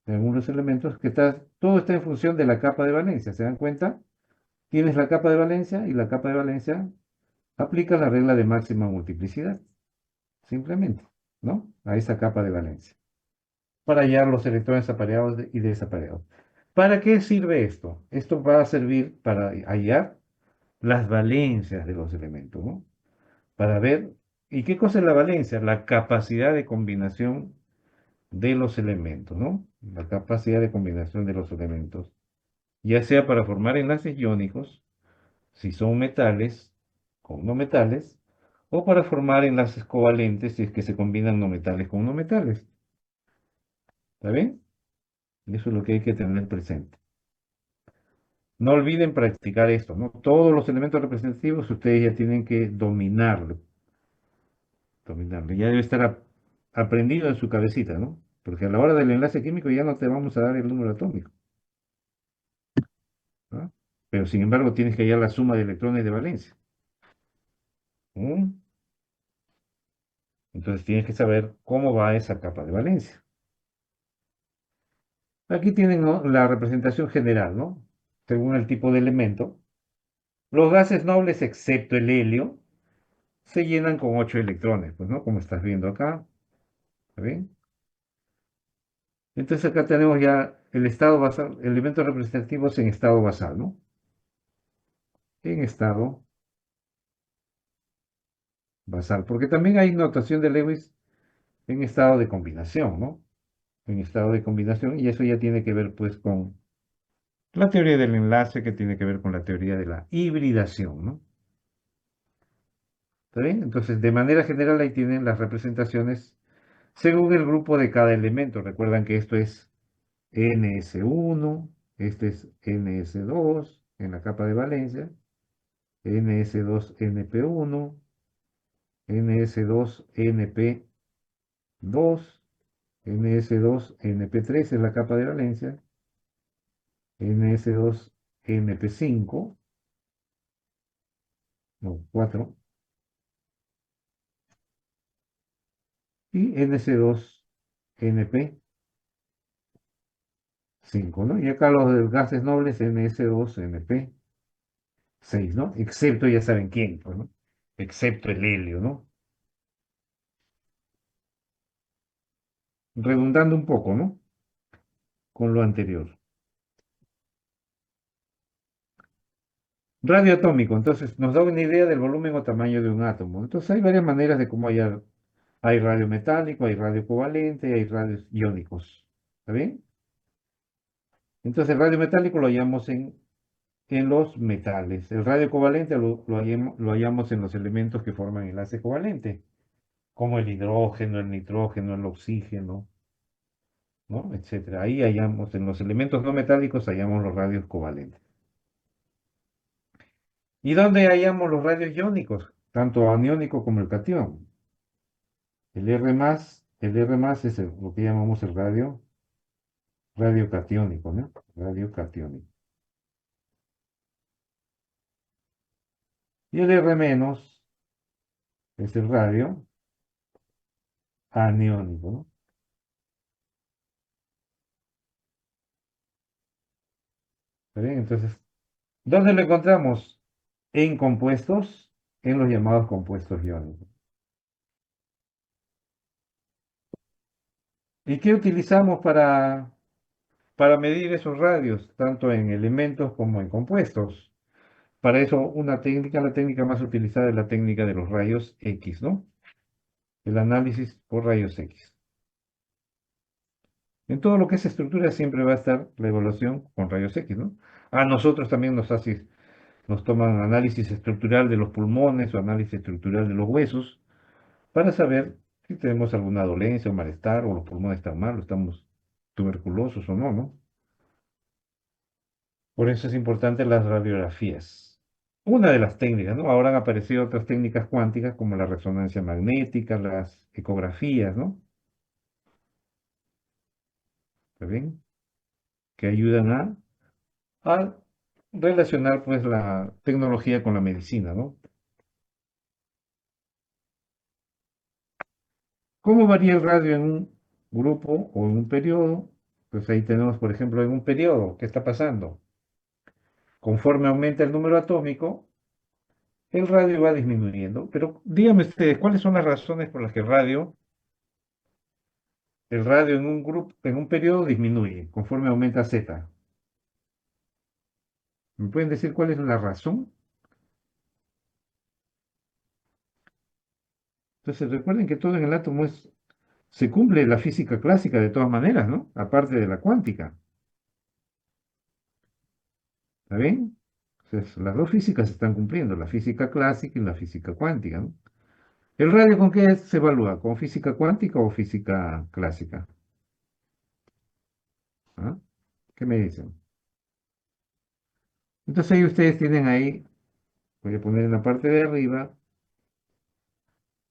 A: De algunos elementos que todo está en función de la capa de valencia, ¿se dan cuenta? Tienes la capa de valencia y la capa de valencia aplica la regla de máxima multiplicidad, simplemente, ¿no? A esa capa de valencia, para hallar los electrones apareados y desapareados. ¿Para qué sirve esto? Esto va a servir para hallar las valencias de los elementos, ¿no? Para ver, ¿y qué cosa es la valencia? La capacidad de combinación de los elementos, ¿no? La capacidad de combinación de los elementos, ya sea para formar enlaces iónicos, si son metales con no metales, o para formar enlaces covalentes si es que se combinan no metales con no metales. ¿Está bien? Eso es lo que hay que tener presente. No olviden practicar esto, ¿no? Todos los elementos representativos ustedes ya tienen que dominarlo. Dominarlo. Ya debe estar aprendido en su cabecita, ¿no? Porque a la hora del enlace químico ya no te vamos a dar el número atómico, ¿no? Pero sin embargo tienes que hallar la suma de electrones de valencia. ¿Mm? Entonces tienes que saber cómo va esa capa de valencia. Aquí tienen, ¿no?, la representación general, ¿no? Según el tipo de elemento. Los gases nobles, excepto el helio, se llenan con 8 electrones, pues, ¿no? Como estás viendo acá. ¿Está bien? Entonces acá tenemos ya el estado basal, elementos representativos en estado basal, ¿no? En estado basal. Porque también hay notación de Lewis en estado de combinación, ¿no? En estado de combinación, y eso ya tiene que ver, pues, con la teoría del enlace, que tiene que ver con la teoría de la hibridación, ¿no? ¿Está bien? Entonces, de manera general, ahí tienen las representaciones según el grupo de cada elemento. Recuerdan que esto es NS1, este es NS2 en la capa de valencia, NS2NP1, NS2NP2, NS2NP3 en la capa de valencia, NS2NP5, no, 4, y NS2NP5, ¿no? Y acá los de gases nobles, NS2NP6, ¿no? Excepto, ya saben quién, pues, ¿no? Excepto el helio, ¿no? Redundando un poco, ¿no? Con lo anterior. Radio atómico, entonces nos da una idea del volumen o tamaño de un átomo. Entonces hay varias maneras de cómo hallar. Hay radio metálico, hay radio covalente, hay radios iónicos. ¿Está bien? Entonces el radio metálico lo hallamos en los metales. El radio covalente lo hallamos en los elementos que forman enlace covalente, como el hidrógeno, el nitrógeno, el oxígeno, ¿no? Etcétera. Ahí hallamos, en los elementos no metálicos, hallamos los radios covalentes. ¿Y dónde hallamos los radios iónicos? Tanto aniónico como el catión. El R+ es lo que llamamos el radio catiónico, ¿no? Radio catiónico. Y el R- es el radio aniónico, ¿no? ¿Está bien? Entonces, ¿dónde lo encontramos? En compuestos, en los llamados compuestos iónicos. ¿Y qué utilizamos para medir esos radios, tanto en elementos como en compuestos? Para eso, la técnica más utilizada es la técnica de los rayos X, ¿no? El análisis por rayos X. En todo lo que es estructura siempre va a estar la evaluación con rayos X, ¿no? A nosotros también nos toman análisis estructural de los pulmones o análisis estructural de los huesos para saber si tenemos alguna dolencia o malestar o los pulmones están mal o estamos tuberculosos o no, ¿no? Por eso es importante las radiografías. Una de las técnicas, ¿no? Ahora han aparecido otras técnicas cuánticas como la resonancia magnética, las ecografías, ¿no? ¿Está bien? Que ayudan a relacionar pues la tecnología con la medicina, ¿no? ¿Cómo varía el radio en un grupo o en un periodo? Pues ahí tenemos, por ejemplo, en un periodo, ¿qué está pasando? Conforme aumenta el número atómico, el radio va disminuyendo. Pero díganme ustedes, ¿cuáles son las razones por las que el radio en un grupo, en un periodo disminuye conforme aumenta Z? ¿Me pueden decir cuál es la razón? Entonces recuerden que todo en el átomo se cumple la física clásica de todas maneras, ¿no? Aparte de la cuántica. ¿Está bien? Entonces, las dos físicas se están cumpliendo, la física clásica y la física cuántica, ¿no? ¿El radio con qué se evalúa? ¿Con física cuántica o física clásica? ¿Ah? ¿Qué me dicen? Entonces ahí ustedes tienen ahí, voy a poner en la parte de arriba,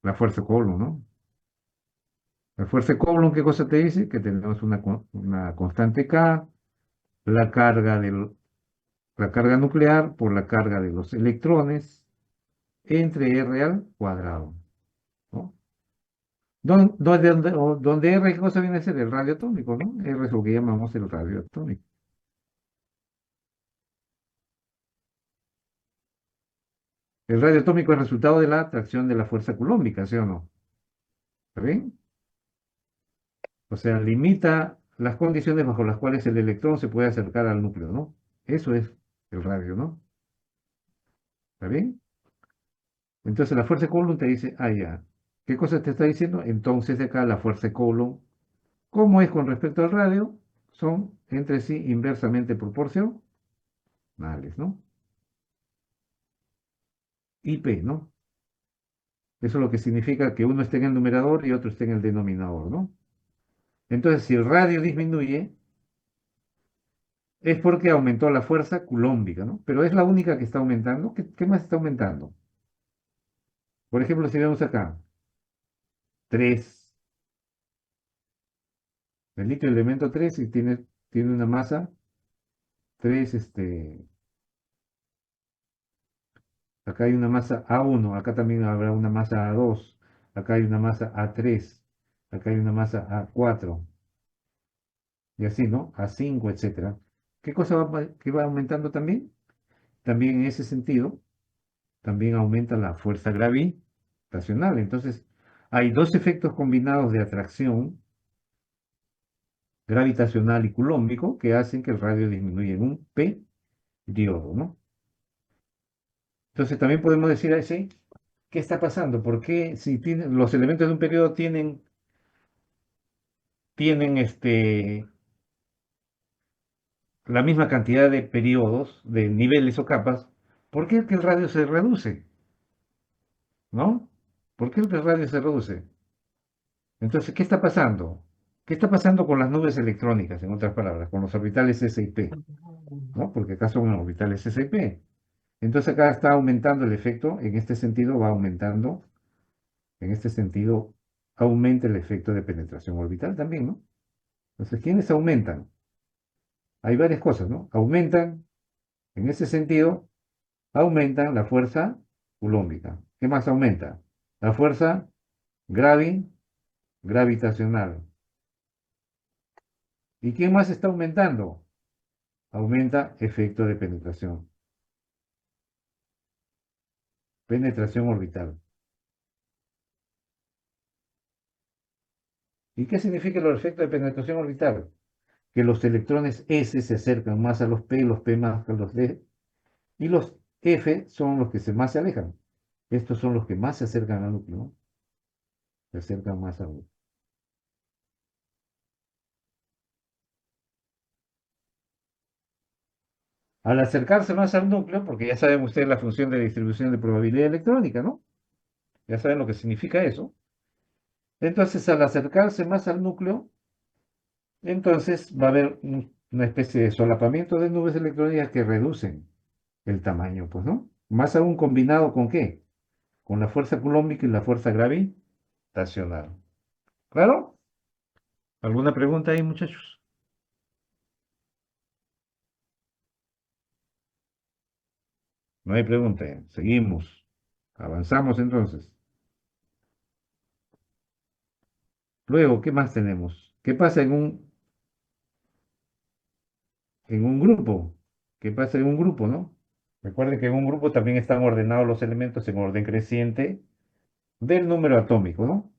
A: la fuerza Coulomb, ¿no? La fuerza Coulomb, ¿qué cosa te dice? Que tenemos una constante K, la carga, la carga nuclear por la carga de los electrones entre R al cuadrado, ¿no? Donde R, ¿qué cosa viene a ser? El radio atómico, ¿no? R es lo que llamamos el radio atómico. El radio atómico es resultado de la atracción de la fuerza culómbica, ¿sí o no? ¿Está bien? O sea, limita las condiciones bajo las cuales el electrón se puede acercar al núcleo, ¿no? Eso es el radio, ¿no? ¿Está bien? Entonces la fuerza Coulomb te dice, ah, ya. ¿Qué cosa te está diciendo? Entonces acá la fuerza Coulomb, ¿cómo es con respecto al radio? Son entre sí inversamente proporcionales, ¿no? Y P, ¿no? Eso es lo que significa que uno esté en el numerador y otro esté en el denominador, ¿no? Entonces, si el radio disminuye, es porque aumentó la fuerza culómbica, ¿no? Pero es la única que está aumentando. ¿Qué más está aumentando? Por ejemplo, si vemos acá, 3, el litio elemento 3 y tiene una masa 3, acá hay una masa A1, acá también habrá una masa A2, acá hay una masa A3, acá hay una masa A4, y así, ¿no? A5, etcétera. ¿Qué cosa que va aumentando también? También en ese sentido, también aumenta la fuerza gravitacional. Entonces, hay dos efectos combinados de atracción gravitacional y culómbico que hacen que el radio disminuya en un periodo, ¿no? Entonces, también podemos decir así, ¿qué está pasando? ¿Por qué si los elementos de un periodo tienen la misma cantidad de periodos, de niveles o capas, ¿por qué es que el radio se reduce? ¿No? ¿Por qué el radio se reduce? Entonces, ¿qué está pasando? ¿Qué está pasando con las nubes electrónicas, en otras palabras, con los orbitales S y P? ¿No? Porque acá son orbitales S y P. Entonces acá está aumentando el efecto, en este sentido va aumentando, en este sentido aumenta el efecto de penetración orbital también, ¿no? Entonces, ¿quiénes aumentan? Hay varias cosas, ¿no? Aumentan, en ese sentido, aumentan la fuerza culómbica. ¿Qué más aumenta? La fuerza gravitacional. ¿Y qué más está aumentando? Aumenta efecto de penetración. Penetración orbital. ¿Y qué significa el efecto de penetración orbital? Que los electrones S se acercan más a los P más a los D, y los F son los que más se alejan. Estos son los que más se acercan al núcleo, ¿no? Se acercan más al núcleo. Al acercarse más al núcleo, porque ya saben ustedes la función de distribución de probabilidad electrónica, ¿no? Ya saben lo que significa eso. Entonces, al acercarse más al núcleo, entonces va a haber una especie de solapamiento de nubes electrónicas que reducen el tamaño, pues, ¿no? Más aún combinado con ¿qué? Con la fuerza culómbica y la fuerza gravitacional. ¿Claro? ¿Alguna pregunta ahí, muchachos? No hay pregunta. Seguimos. Avanzamos entonces. Luego, ¿qué más tenemos? ¿Qué pasa en un grupo? ¿Qué pasa en un grupo, no? Recuerden que en un grupo también están ordenados los elementos en orden creciente del número atómico, ¿no?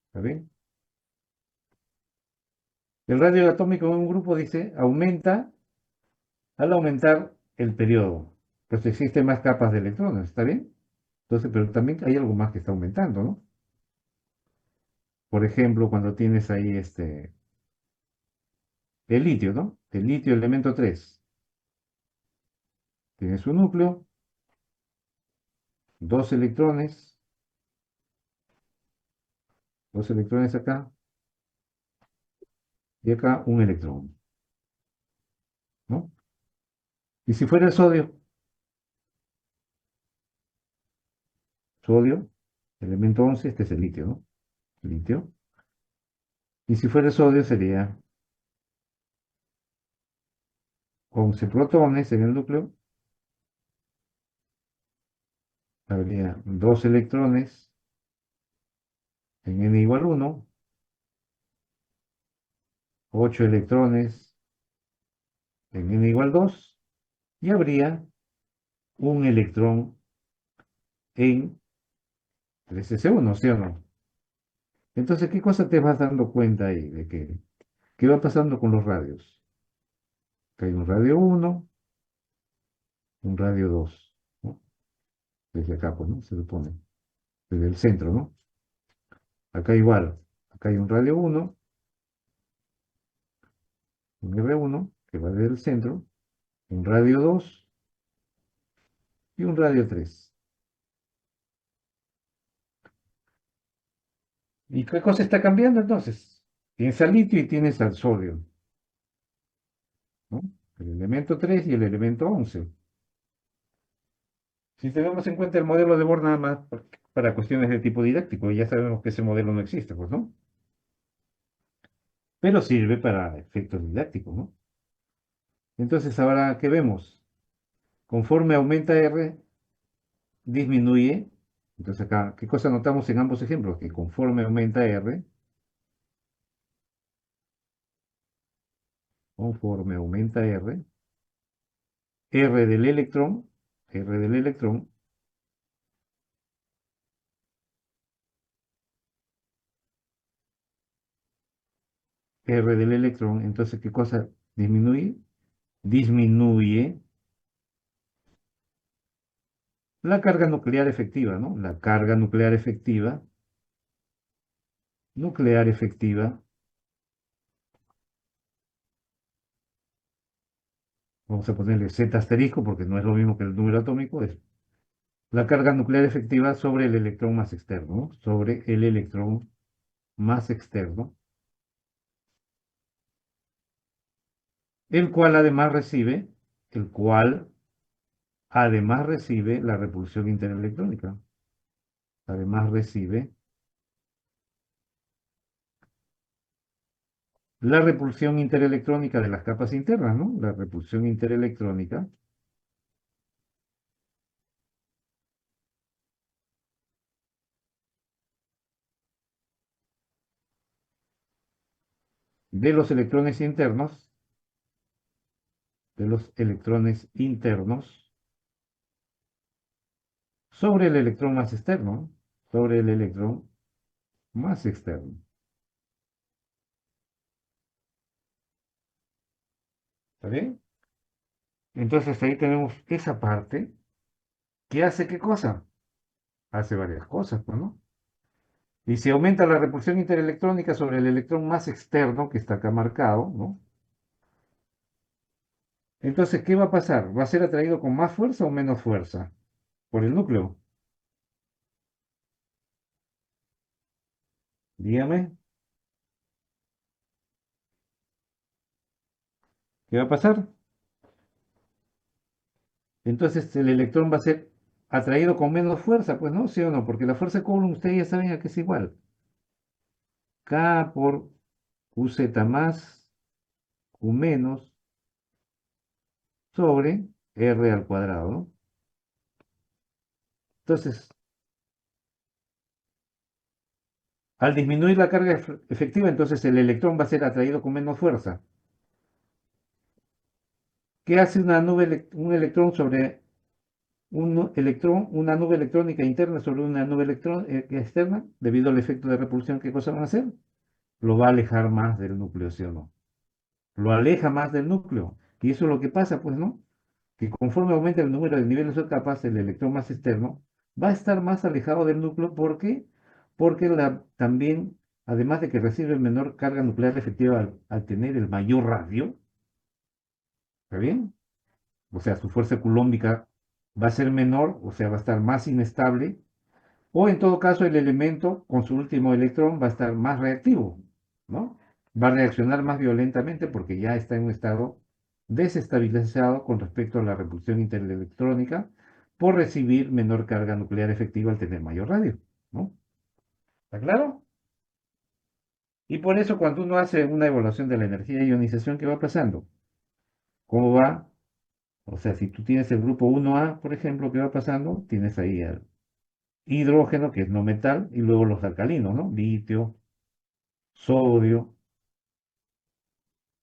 A: ¿Está bien? El radio atómico en un grupo dice aumenta al aumentar el periodo. Pues existen más capas de electrones, ¿está bien? Entonces, pero también hay algo más que está aumentando, ¿no? Por ejemplo, cuando tienes ahí el litio, ¿no? El litio, elemento 3. Tiene su núcleo, dos electrones acá, y acá un electrón, ¿no? Y si fuera el sodio, elemento 11, este es el litio, ¿no? Litio. Y si fuera el sodio sería 11 protones en el núcleo, habría dos electrones en n igual 1, 8 electrones en n igual 2, y habría un electrón en 3s1, ¿sí o no? Entonces, ¿qué cosa te vas dando cuenta ahí? De que, ¿qué va pasando con los radios? Que hay un radio 1, un radio 2, ¿no? Desde acá, pues, ¿no? Se lo pone. Desde el centro, ¿no? Acá igual. Acá hay un radio 1, un R1, que va desde el centro, un radio 2 y un radio 3. ¿Y qué cosa está cambiando entonces? Tienes al litio y tienes al sodio, ¿no? El elemento 3 y el elemento 11. Si tenemos en cuenta el modelo de Bohr nada más para cuestiones de tipo didáctico, ya sabemos que ese modelo no existe, pues, ¿no? Pero sirve para efectos didácticos, ¿no? Entonces, ahora, ¿qué vemos? Conforme aumenta R, disminuye. Entonces acá, ¿qué cosa notamos en ambos ejemplos? Que conforme aumenta R, conforme aumenta R, R del electrón, R del electrón, R del electrón, entonces, ¿qué cosa disminuye? Disminuye la carga nuclear efectiva, ¿no? La carga nuclear efectiva, vamos a ponerle Z asterisco porque no es lo mismo que el número atómico, es la carga nuclear efectiva sobre el electrón más externo, ¿no? Sobre el electrón más externo, el cual además recibe la repulsión interelectrónica. Además recibe la repulsión interelectrónica de las capas internas, ¿no? La repulsión interelectrónica de los electrones internos, sobre el electrón más externo, ¿no? Sobre el electrón más externo. ¿Está bien? Entonces ahí tenemos esa parte que hace ¿qué cosa? Hace varias cosas, pues, ¿no? Y si aumenta la repulsión interelectrónica sobre el electrón más externo, que está acá marcado, ¿no? Entonces, ¿qué va a pasar? ¿Va a ser atraído con más fuerza o menos fuerza? Por el núcleo. Dígame. ¿Qué va a pasar? Entonces el electrón va a ser atraído con menos fuerza, pues no, ¿sí o no? Porque la fuerza de Coulomb ustedes ya saben a qué es igual. K por QZ más, Q menos, sobre R al cuadrado, ¿no? Entonces, al disminuir la carga efectiva, entonces el electrón va a ser atraído con menos fuerza. ¿Qué hace un electrón sobre una nube electrónica interna sobre una nube externa? Debido al efecto de repulsión, ¿qué cosa van a hacer? Lo va a alejar más del núcleo, ¿sí o no? Lo aleja más del núcleo. Y eso es lo que pasa, pues, ¿no? Que conforme aumenta el número de niveles de capas, el electrón más externo va a estar más alejado del núcleo. ¿Por qué? Porque también, además de que recibe menor carga nuclear efectiva al tener el mayor radio, ¿está bien? O sea, su fuerza culómbica va a ser menor, o sea, va a estar más inestable, o en todo caso el elemento con su último electrón va a estar más reactivo, ¿no? Va a reaccionar más violentamente porque ya está en un estado desestabilizado con respecto a la repulsión interelectrónica por recibir menor carga nuclear efectiva al tener mayor radio, ¿no? ¿Está claro? Y por eso cuando uno hace una evaluación de la energía de ionización, ¿qué va pasando? ¿Cómo va? O sea, si tú tienes el grupo 1A, por ejemplo, ¿qué va pasando? Tienes ahí el hidrógeno, que es no metal, y luego los alcalinos, ¿no? Litio, sodio,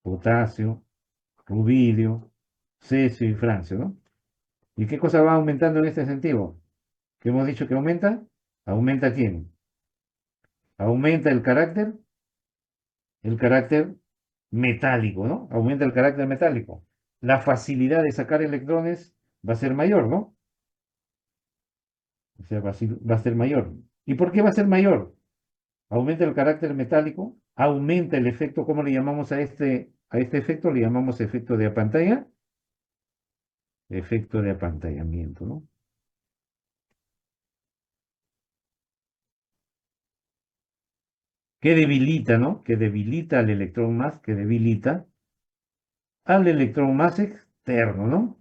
A: potasio, rubidio, cesio y francio, ¿no? ¿Y qué cosa va aumentando en este sentido? ¿Qué hemos dicho que aumenta? ¿Aumenta quién? Aumenta el carácter metálico, ¿no? Aumenta el carácter metálico. La facilidad de sacar electrones va a ser mayor, ¿no? O sea, va a ser mayor. ¿Y por qué va a ser mayor? Aumenta el carácter metálico, aumenta el efecto, ¿cómo le llamamos a este efecto? Le llamamos efecto de apantalla, efecto de apantallamiento, ¿no? Que debilita, ¿no? Que debilita al electrón más, que debilita al electrón más externo, ¿no?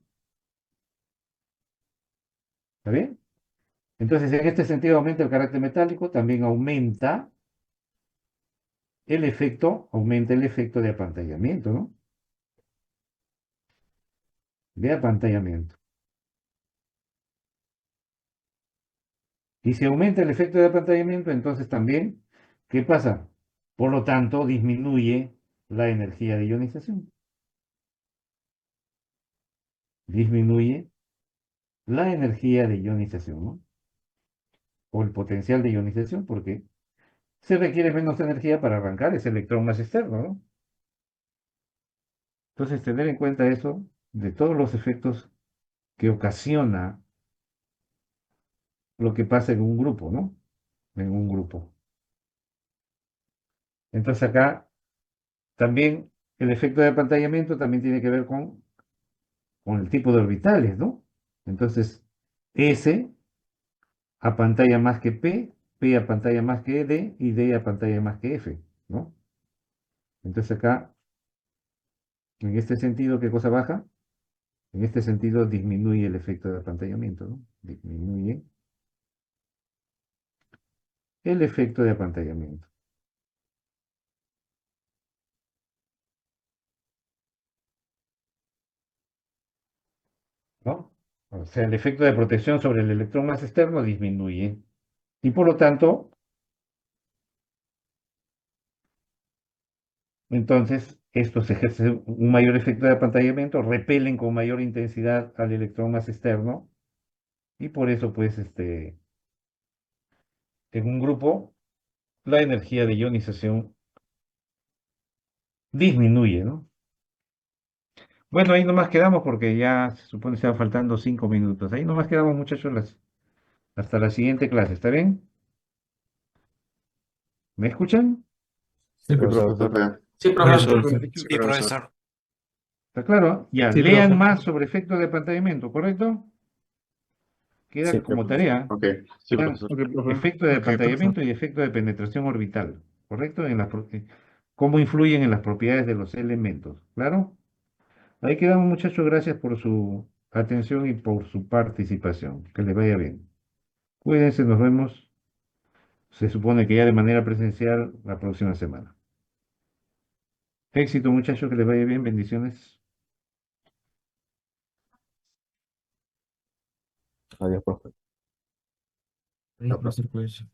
A: ¿Está bien? Entonces, en este sentido aumenta el carácter metálico, también aumenta aumenta el efecto de apantallamiento, ¿no? De apantallamiento. Y si aumenta el efecto de apantallamiento, entonces también, ¿qué pasa? Por lo tanto, disminuye la energía de ionización. Disminuye la energía de ionización, ¿no? O el potencial de ionización, porque se requiere menos energía para arrancar ese electrón más externo, ¿no? Entonces, tener en cuenta eso de todos los efectos que ocasiona lo que pasa en un grupo, ¿no? En un grupo. Entonces acá también el efecto de apantallamiento también tiene que ver con el tipo de orbitales, ¿no? Entonces, S apantalla más que P apantalla más que D y D apantalla más que F, ¿no? Entonces acá, en este sentido, ¿qué cosa baja? En este sentido disminuye el efecto de apantallamiento, ¿no? Disminuye el efecto de apantallamiento, ¿no? O sea, el efecto de protección sobre el electrón más externo disminuye. Y por lo tanto, entonces, estos ejercen un mayor efecto de apantallamiento, repelen con mayor intensidad al electrón más externo, y por eso, pues, en un grupo, la energía de ionización disminuye, ¿no? Bueno, ahí nomás quedamos porque ya se supone que se van faltando 5 minutos. Ahí nomás quedamos, muchachos, hasta la siguiente clase, ¿está bien? ¿Me escuchan?
F: Sí,
M: Sí,
F: profesor.
M: profesor.
H: Sí,
G: Profesor.
K: Sí, profesor.
A: ¿Está claro? Ya,
G: Sí,
A: lean
G: profe.
A: más sobre efectos de apantallamiento, ¿correcto? Queda
M: Sí,
A: como tarea.
M: ok. Sí,
A: Lean
M: profesor.
G: Ok, profe.
A: efecto de
F: Ok, profesor.
A: apantallamiento y efecto de penetración orbital, ¿correcto? Cómo influyen en las propiedades de los elementos, ¿claro? Ahí quedamos, muchachos, gracias por su atención y por su participación. Que les vaya bien. Cuídense, nos vemos. Se supone que ya de manera presencial la próxima semana. Éxito, muchachos, que les vaya bien. Bendiciones.
N: Adiós, profe.
F: Adiós, profesor, cuídese.